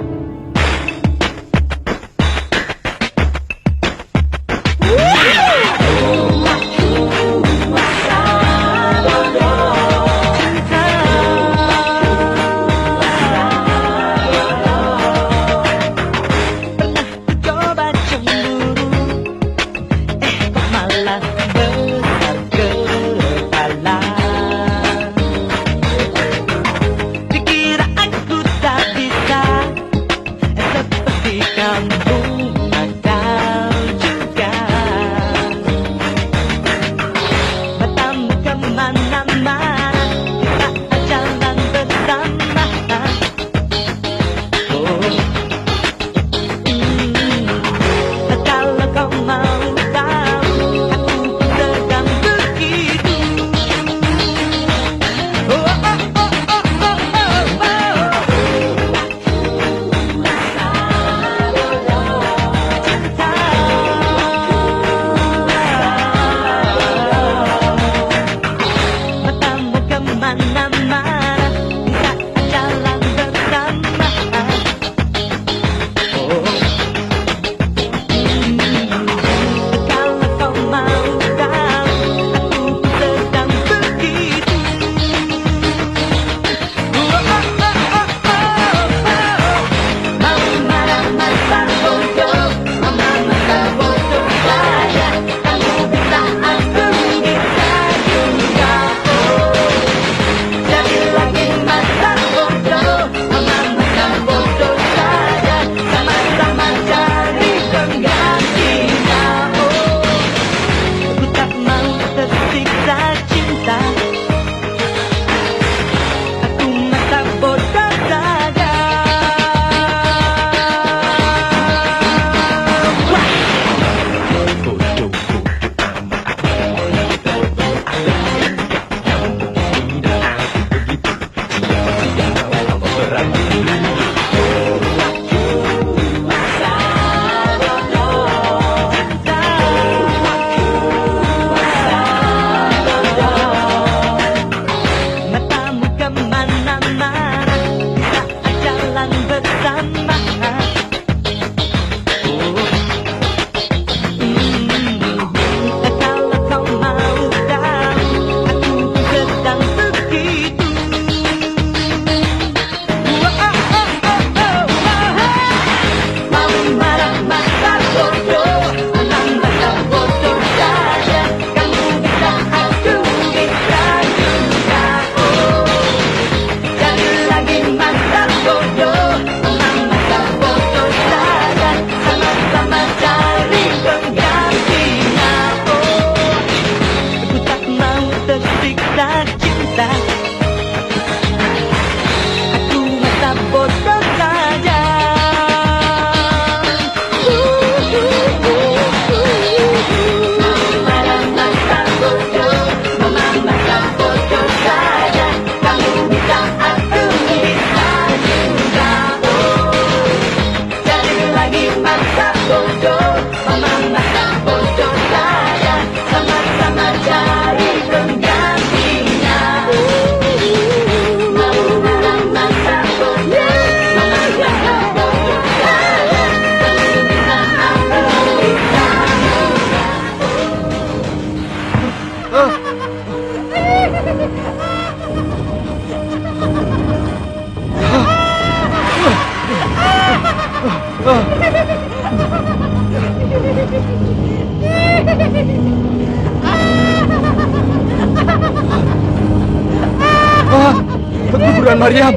Kuburan Maryam.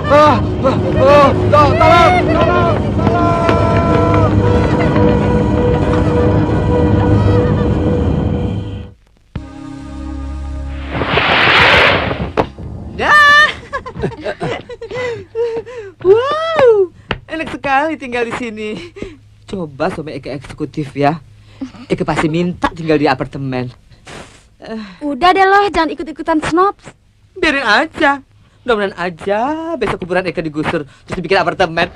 Tolong. Wow, enak sekali tinggal di sini. Coba sama Eka eksekutif ya. Eka pasti minta tinggal di apartemen. Udah deh loh, jangan ikut-ikutan snobs. Biarin aja. Mudah-mudahan aja besok kuburan Eka digusur terus dibikin apartemen.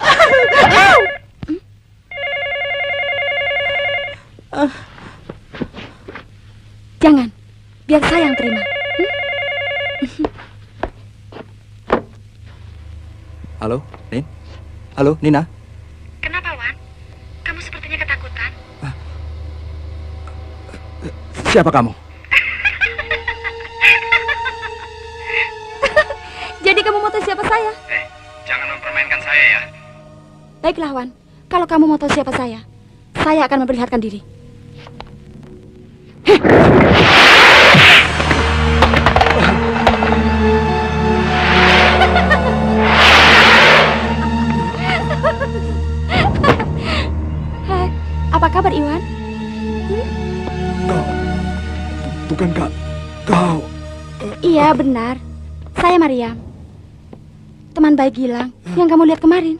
Jangan, biar saya yang terima. Halo, Nin? Halo, Nina? Kenapa, Wan? Kamu sepertinya ketakutan. Siapa kamu? Jadi kamu mau tahu siapa saya? Jangan mempermainkan saya ya. Baiklah, Wan. Kalau kamu mau tahu siapa saya akan memperlihatkan diri. Hai, apa kabar, Iwan? Bukankah kau? Iya, benar. Saya Maryam. Teman baik Gilang yang kamu lihat kemarin.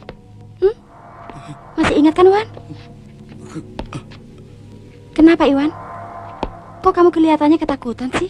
Masih ingat kan, Wan? Kenapa, Iwan? Kok kamu kelihatannya ketakutan sih?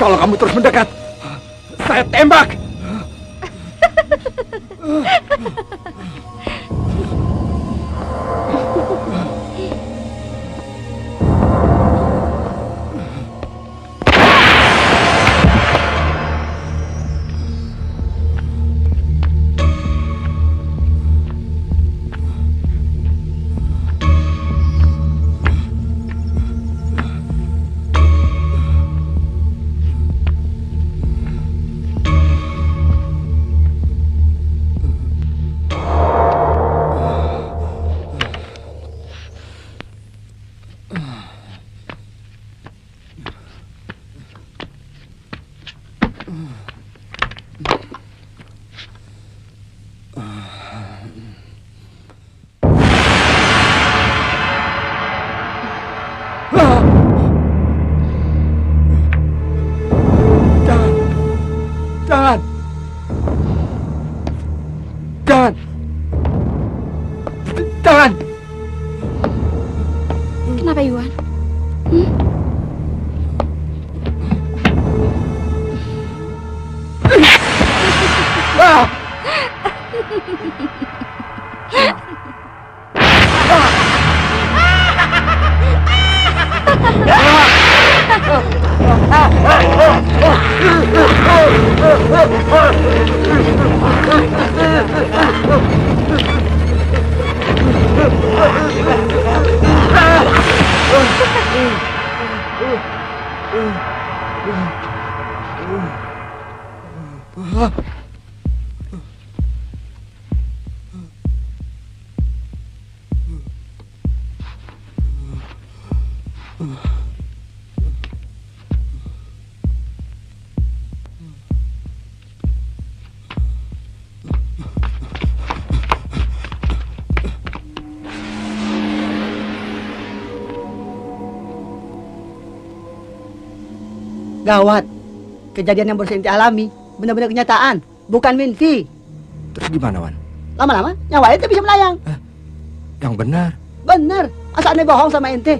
Kalau kamu terus mendekat, saya tembak. Jangan. Kenapa, Iwan? Gawat. Kejadian yang baru ente alami benar-benar kenyataan, bukan mimpi. Terus gimana, Wan? Lama-lama nyawa ente bisa melayang. Yang benar. Benar. Asa aneh bohong sama ente?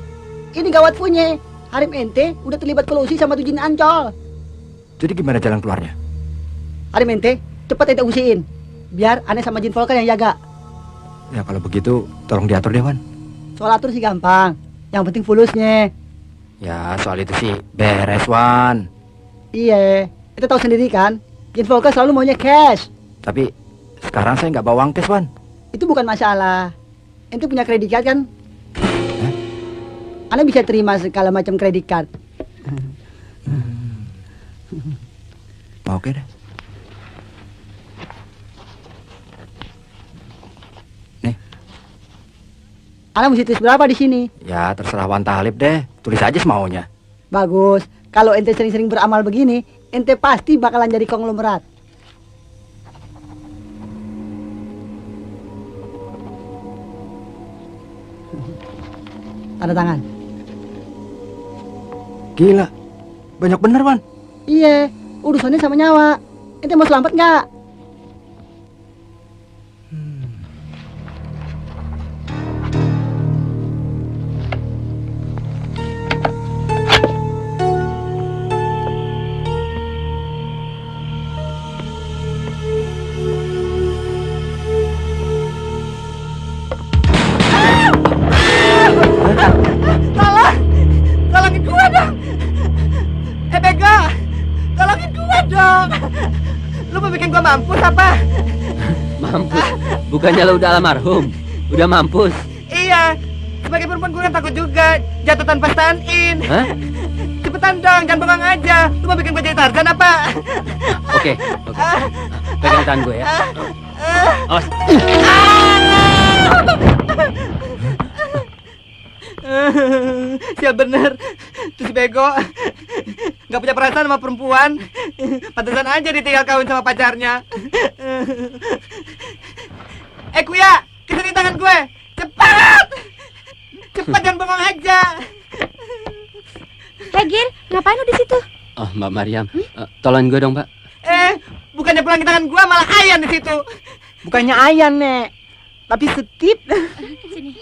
Ini gawat punya. Harim ente udah terlibat kolusi sama tuh jin Ancol. Jadi gimana jalan keluarnya? Harim ente, cepat ente usiin. Biar aneh sama jin Volker yang jaga. Ya kalau begitu tolong diatur deh, Wan. Soal atur sih gampang. Yang penting fulusnya. Ya soal itu sih beres, Wan. Iya, ente tahu sendiri kan. Jin Volker selalu maunya cash. Tapi sekarang saya nggak bawa uang cash, Wan. Itu bukan masalah. Ente punya kredit card kan? Anda bisa terima segala macam kredit card. Oke deh. Nih. Anda mesti tulis berapa di sini? Ya terserah Wan Talib deh. Tulis aja semaunya. Bagus. Kalau ente sering-sering beramal begini, ente pasti bakalan jadi konglomerat. Tanda tangan. Gila. Banyak bener, Wan. Iya, urusannya sama nyawa. Ente mau selamat nggak? Tolongin gua dong. Bego, tolongin gua dong. Lu mau bikin gua mampus apa? Mampus? Bukannya lo udah almarhum? Udah mampus? Iya, sebagai perempuan gua kan takut juga jatuh tanpa stand-in. Hah? Cepetan dong, jangan bengong aja. Lu mau bikin gua jadi Tarzan apa? Oke. Pegang tangan gue ya. Awas. Siap bener. Terus bego nggak punya perasaan sama perempuan. Pantesan aja ditinggal kawin sama pacarnya. Kuya, kesini tangan gue. Cepat. Cepat, jangan bengong aja. Gil, ngapain lu di situ? Oh, Mbak Mariam, tolongin gue dong, Mbak. Bukannya pulangin tangan gue, malah Ayan di situ. Bukannya Ayan, Nek. Tapi Setip. Sini.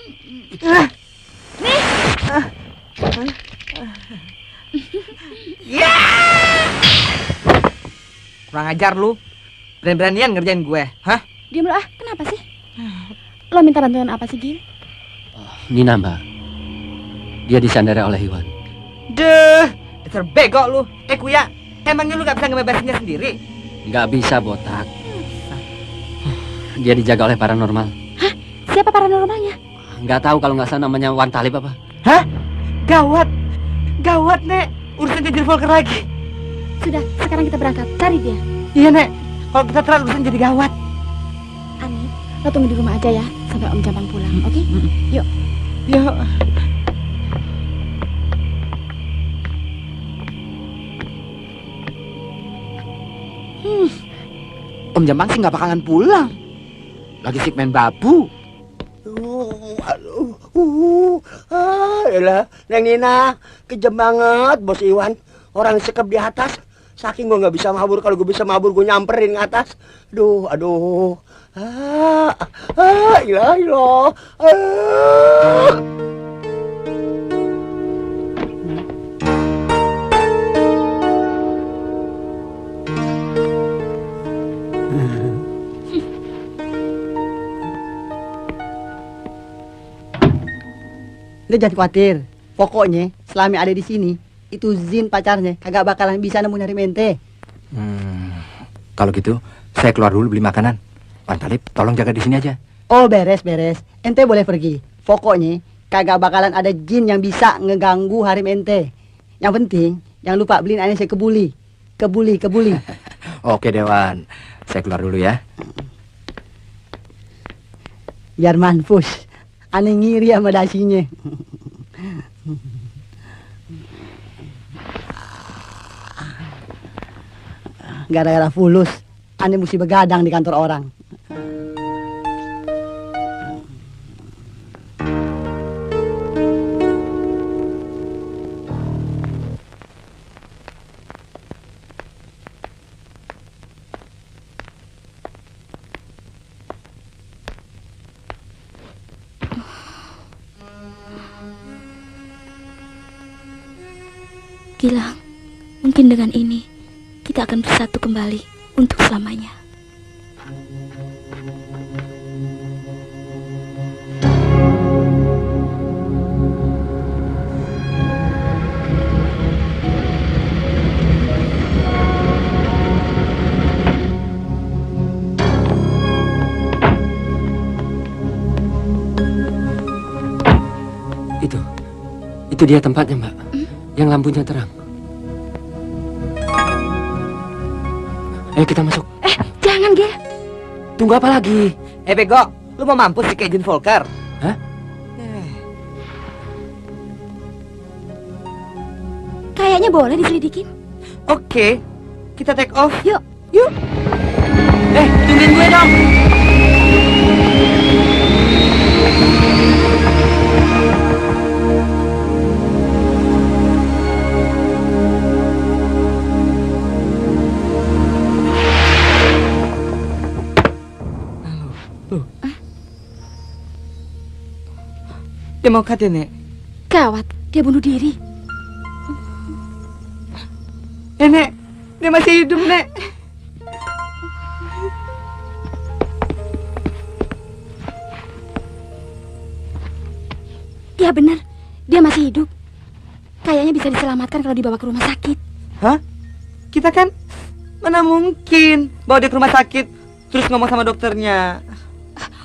Ya! Kurang ajar lu. Berani-beranian ngerjain gue, hah? Diam lu kenapa sih? Lo minta bantuan apa sih, Gil? Nina, Mbak. Dia disandera oleh Iwan. Deh, dasar bego lu. Kuya, emangnya lu gak bisa ngebebasinnya sendiri? Nggak bisa, botak. Dia dijaga oleh paranormal. Hah? Siapa paranormalnya? Nggak tahu, kalau nggak salah namanya Wan Talib apa. Hah? Gawat. Gawat, Nek. Urusan jadi Volker lagi. Sudah, sekarang kita berangkat. Cari dia. Iya, Nek. Kalau kita terlalu urusan jadi gawat. Ani, lo tunggu di rumah aja ya. Sampai Om Jampang pulang, oke? Yuk. Yuk. Om Jampang sih nggak bakalan pulang. Lagi segmen babu. Elah, Neng Nina, kejam banget Bos Iwan. Orang sekep di atas. Saking gua nggak bisa mabur, kalau gua bisa mabur gua nyamperin ke atas. Aduh. Ilah. Lu jangan khawatir. Pokoknya selama ada di sini, itu Zin pacarnya kagak bakalan bisa nemuin Harim ente. Kalau gitu, saya keluar dulu beli makanan. Wan Talib, tolong jaga di sini aja. Oh, beres. Ente boleh pergi. Pokoknya kagak bakalan ada jin yang bisa ngeganggu Harim ente. Yang penting jangan lupa beliin aneh saya kebuli. Oke, Dewan. Saya keluar dulu ya. Biar manfus. Aneh ngiri sama dasinya. Gara-gara fulus, aneh mesti begadang di kantor orang. Gilang, mungkin dengan ini kita akan bersatu kembali untuk selamanya. Itu dia tempatnya, Mbak. Yang lampunya terang. Ayo kita masuk. Jangan, Gil. Tunggu apa lagi? Bego, lu mau mampus sih kayak Jin Volker? Hah? Kayaknya boleh diselidikin. Oke, kita take off. Yuk. Yuk. Tungguin gue dong. Dia mau cut ya, Nek? Gawat, dia bunuh diri. Nek, dia masih hidup, Nek. Ya benar, dia masih hidup. Kayaknya bisa diselamatkan kalau dibawa ke rumah sakit. Hah? Kita kan mana mungkin bawa dia ke rumah sakit terus ngomong sama dokternya.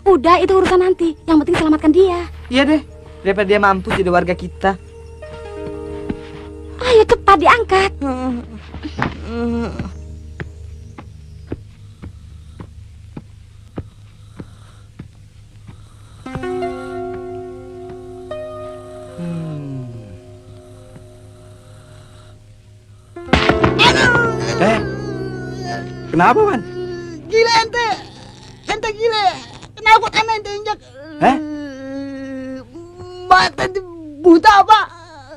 Udah, itu urusan nanti. Yang penting selamatkan dia. Iya deh, daripada dia mampus jadi warga kita. Ayo cepat diangkat. Kenapa, Wan? Gila ente. Ente gila. Kenapa kan ente injak? Mata buta apa?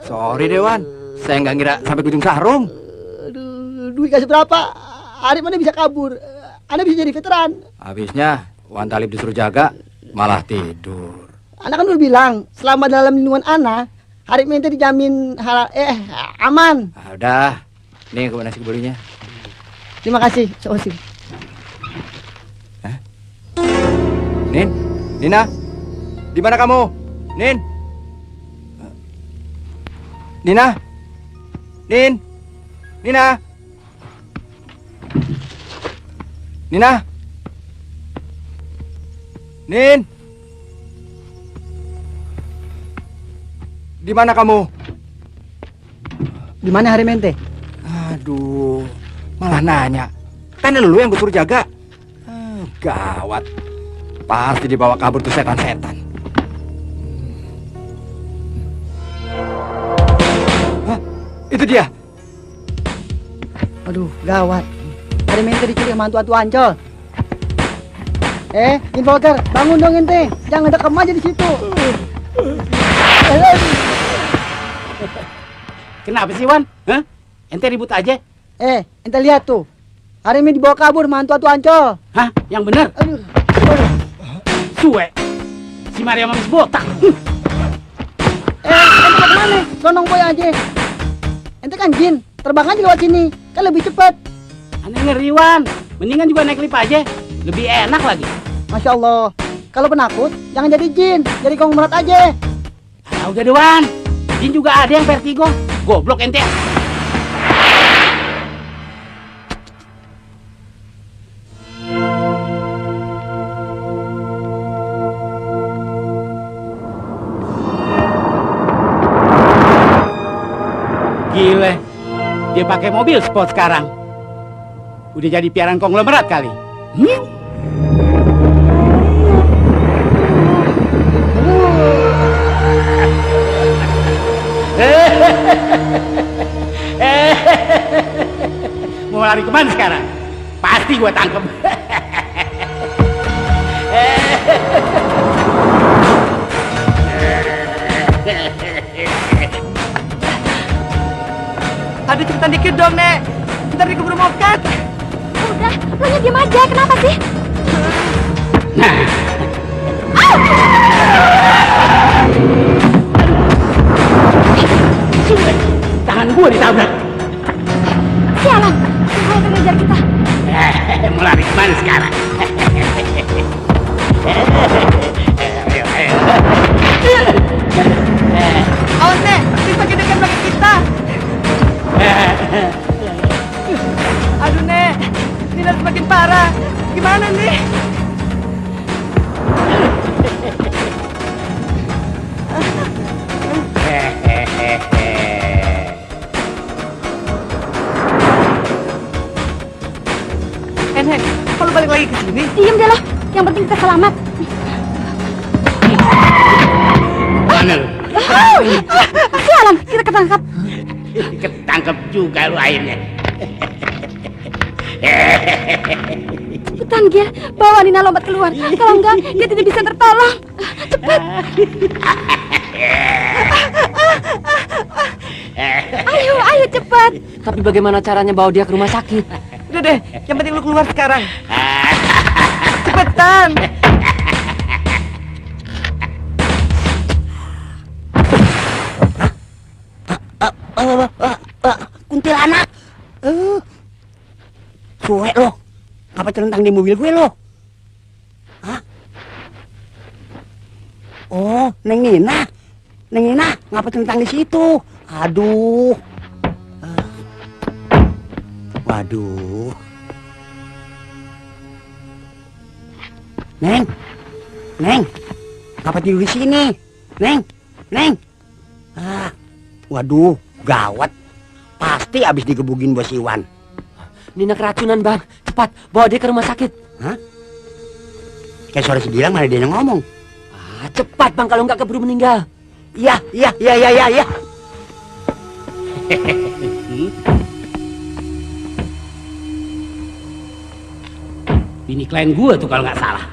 Sorry, Dewan. Saya nggak ngira sampai ke ujung sarung. Aduh, duit kasih berapa? Hari mana bisa kabur? Anda bisa jadi veteran. Habisnya, Wan Talib disuruh jaga, malah tidur. Anak kan udah bilang, selama dalam lindungan Ana, hari ini dijamin halal, aman. Udah, nih gue nasi kebulinya. Terima kasih, Sosi. Nin, Nina, di mana kamu? Nin, Nina, Nin, Nina, Nina, Nin, di mana kamu? Di mana hari mente? Aduh, malah nanya. Kan lu yang gue suruh jaga. Gawat. Pasti dibawa kabur tuh setan-setan. Hah? Itu dia. Aduh, gawat. Hari mente diculik sama hantu-hantu Ancol. Involker, bangun dong ente. Jangan dekem aja di situ. Kenapa sih, Wan? Hah? Ente ribut aja. Ente lihat tuh. Hari ini dibawa kabur sama hantu-hantu Ancol. Hah? Yang bener? Aduh. Suwe. Si Maria mamis botak. Ente mau kemana? Sonong boy aja. Ente kan jin. Terbang aja lewat sini. Kan lebih cepat. Aneh ngeri, Wan. Mendingan juga naik lift aja. Lebih enak lagi. Masya Allah. Kalau penakut, jangan jadi jin. Jadi konglomerat aja. Udah deh, Wan. Jin juga ada yang vertigo. Goblok ente. Gile, dia pakai mobil sport sekarang. Udah jadi piaran konglomerat kali. Mau lari kemana sekarang? Pasti gua tangkep. Aduh, cepetan dikit dong, Nek. Ntar dikeburu mokat. Udah, lo nya diem aja. Kenapa sih? Tangan semua ditabrak. Sialan, saya akan ngejar kita. Mau lari kemana sekarang? Awas Nek, semakin dekat lagi kita. Aduh Nek, Nina semakin parah. Gimana nih? Nek, kalau balik lagi ke sini? Diam deh lo, yang penting kita selamat. Mana lu? Sialan, kita ketangkap. Ketangkep juga lu akhirnya. Cepetan Gil, bawa Nina lompat keluar. Kalau enggak, dia tidak bisa tertolong. Cepat. Ayo cepat. Tapi bagaimana caranya bawa dia ke rumah sakit? Udah deh, yang penting lu keluar sekarang. Cepetan. Kuntilanak. Suwe lo. Ngapa celentang di mobil gue lo? Hah? Oh, Neng Nina. Neng Nina, ngapa celentang di situ? Aduh. Waduh. Neng. Neng. Ngapa tidur di sini? Neng. Neng. Waduh, gawat. Pasti habis digebukin Bos Iwan. Nina keracunan, Bang. Cepat, bawa dia ke rumah sakit. Hah? Kayak suara si Gilang mana dia yang ngomong? Cepat, Bang, kalau nggak keburu meninggal. Iya. Bini klien gua tuh kalau nggak salah.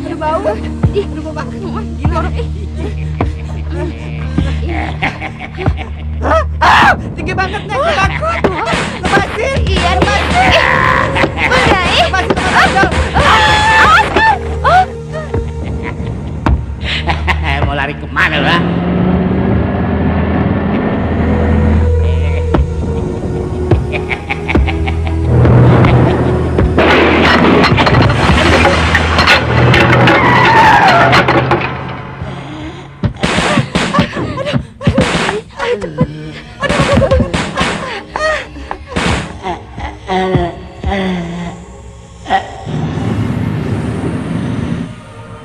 Aduh bau. Ih, aduh bau banget. Gila. Tinggi banget Nek, takut. Lepasin. Iya, lepasin. Mana ih? Lepasin teman Mau lari kemana lu?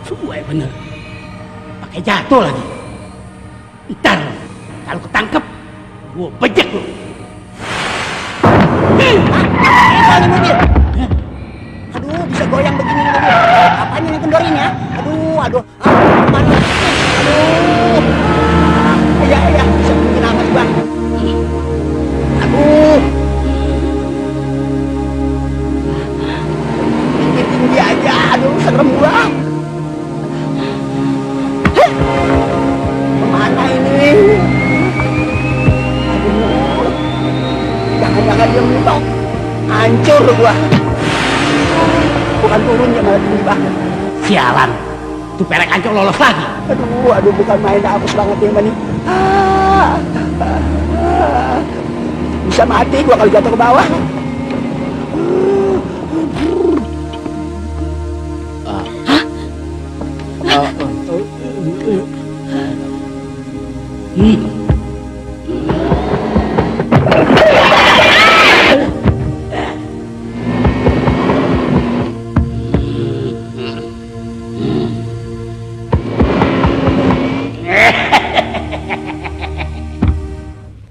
Suwe bener. Pakai jatuh lagi. Ntar kalau ketangkep, gua bejek lu. Soalnya mobil. Aduh, bisa goyang begini nih mobil. Apaan ini kendorin ya? Aduh. Kemana? Aduh. Iya, bisa bikin apa sih Bang? Aduh. Tinggi aja, aduh, serem gua. Kemana ini? Aduh. Jangan dia mentok. Hancur gua. Bukan turun ya malah tinggi banget. Sialan. Tuh pelek ancol lolos lagi. Aduh, bukan main hapus banget yang ini. Bisa mati gua kalau jatuh ke bawah.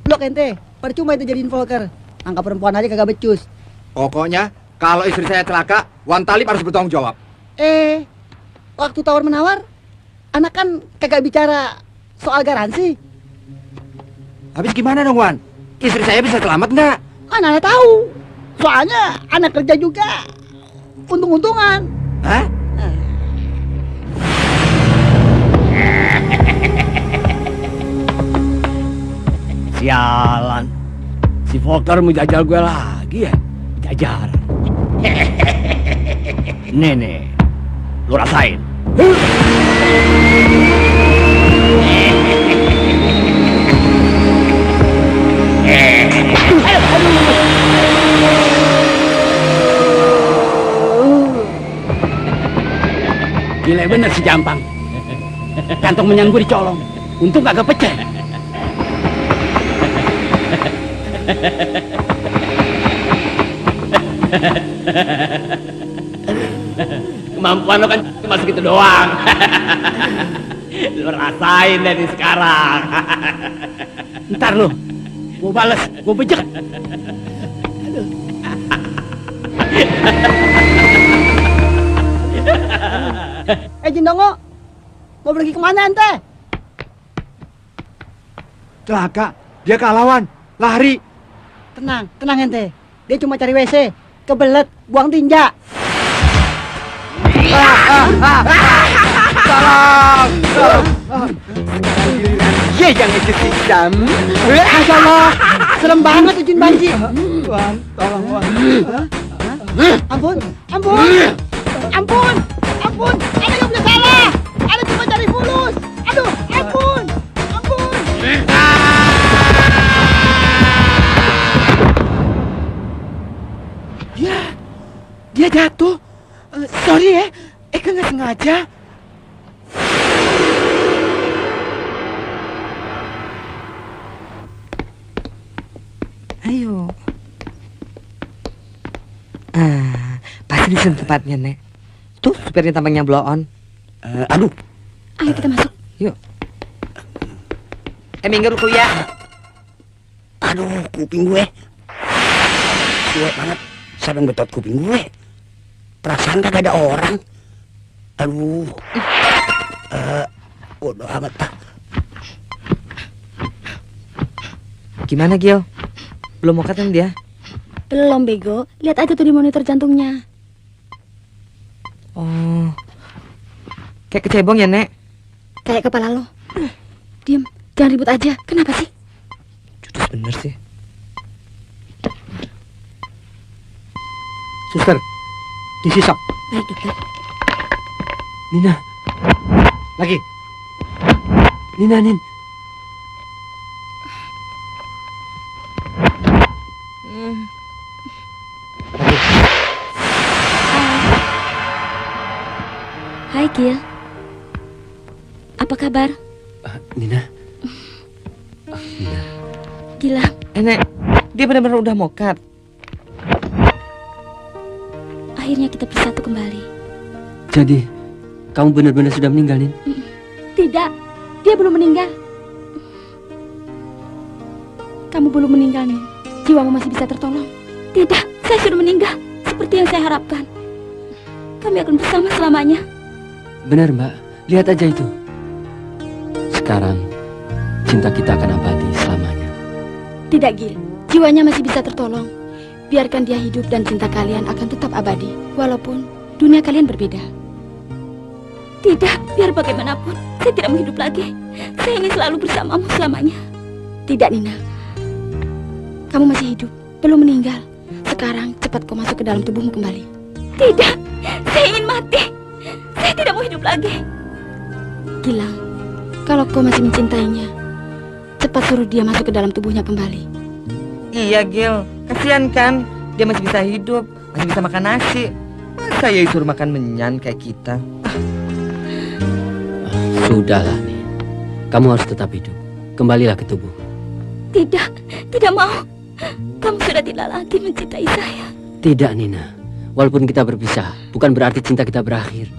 Blok ente, percuma itu jadiin Volker. Angka perempuan aja kagak becus. Pokoknya, kalau istri saya celaka, Wan Talib harus bertanggung jawab. Waktu tawar-menawar, anak kan kagak bicara soal garansi. Habis gimana dong, Wan? Istri saya bisa selamat nggak? Kan anak tahu. Soalnya anak kerja juga. untung-untungan. Hah? Sialan. Si Fokker mau jajal gue lagi ya? Jajaran. Nih, lu rasain. Gila bener si Jampang. Kantong menyan gue dicolong. Untung kagak pecah. Kemampuan lo kan cuma segitu doang. Lo rasain dari sekarang. Ntar lo, gue bales, gue bejek. Jindongo, mau pergi kemana ente? Celaka, dia kahlawan, lari. Tenang, tenang ente. Dia cuma cari WC, kebelet, buang tinja. Salam. Ye yang itu sistem. Masya Allah, serem banget Ujin Banji. Wan, tolong Wan. Ampun, ampun, ampun, ampun. Ada yang punya salah. Ada cuma cari fulus. Aduh, ampun, ampun. Ya, dia jatuh. Sorry ya, Eka nggak sengaja. Ayo. Pasti di sini tempatnya, Nek. Tuh, supirnya tampangnya blow on. Aduh. Ayo kita masuk. Yuk. Minggir ku ya. Aduh, kuping gue. Kuat banget. Siapa yang betot kuping gue? Perasaan kagak ada orang. Aduh. Bodoh amat, Pak. Gimana, Gil? Belum mau ketemu dia? Belum, bego. Lihat aja tuh di monitor jantungnya. Oh. Kayak kecebong ya, Nek? Kayak kepala lo. Diam, jangan ribut aja. Kenapa sih? Judes bener sih. Suster, disisap. Baik, dokter. Nina. Lagi. Nina, Nin. Hai, Gil. Apa kabar? Nina. Gila. Nek, dia benar-benar udah mokat. Akhirnya kita bersatu kembali. Jadi, kamu benar-benar sudah meninggal, Nin? Tidak, dia belum meninggal. Kamu belum meninggal, Nin. Jiwamu masih bisa tertolong. Tidak, saya sudah meninggal. Seperti yang saya harapkan. Kami akan bersama selamanya. Benar, Mbak. Lihat aja itu. Sekarang, cinta kita akan abadi selamanya. Tidak, Gil. Jiwanya masih bisa tertolong. Biarkan dia hidup dan cinta kalian akan tetap abadi. Walaupun dunia kalian berbeda. Tidak, biar bagaimanapun, saya tidak mau hidup lagi. Saya ingin selalu bersamamu selamanya. Tidak, Nina. Kamu masih hidup, belum meninggal. Sekarang cepat kau masuk ke dalam tubuhmu kembali. Tidak, saya ingin mati. Saya tidak mau hidup lagi. Gilang, kalau kau masih mencintainya, cepat suruh dia masuk ke dalam tubuhnya kembali. Iya, Gil. Kasihan kan? Dia masih bisa hidup, masih bisa makan nasi. Masa ya disuruh makan menyan kayak kita? Sudahlah, Nin. Kamu harus tetap hidup. Kembalilah ke tubuh. Tidak, tidak mau. Kamu sudah tidak lagi mencintai saya. Tidak, Nina. Walaupun kita berpisah, bukan berarti cinta kita berakhir.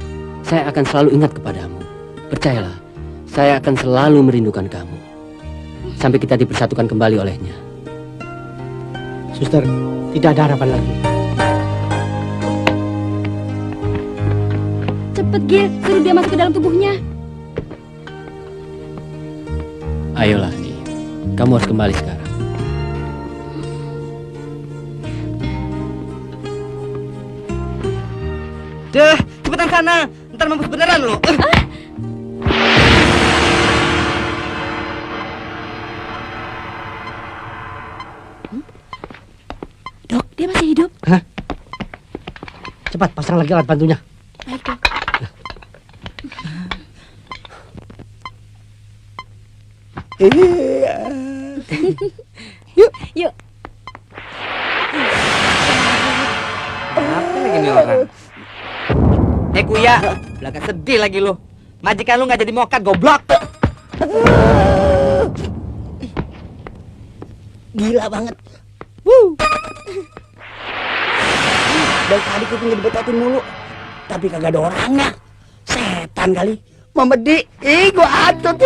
Saya akan selalu ingat kepadamu. Percayalah, saya akan selalu merindukan kamu. Sampai kita dipersatukan kembali olehnya. Suster, tidak ada harapan lagi. Cepet, Gil, suruh dia masuk ke dalam tubuhnya. Ayolah, Nin. Kamu harus kembali sekarang. Deh, cepetan sana. Ntar mampus beneran lo. Dok, dia masih hidup. Cepat pasang lagi alat bantunya. Baik, Dok. Yuk. Yuk. Apa lagi nih orang? Kuya, belakang sedih lagi lu. Majikan lu nggak jadi mokat, goblok. Gila banget. Dari tadi kuping dibetotin mulu, tapi kagak ada orangnya. Setan kali. Mamedi, gua atut.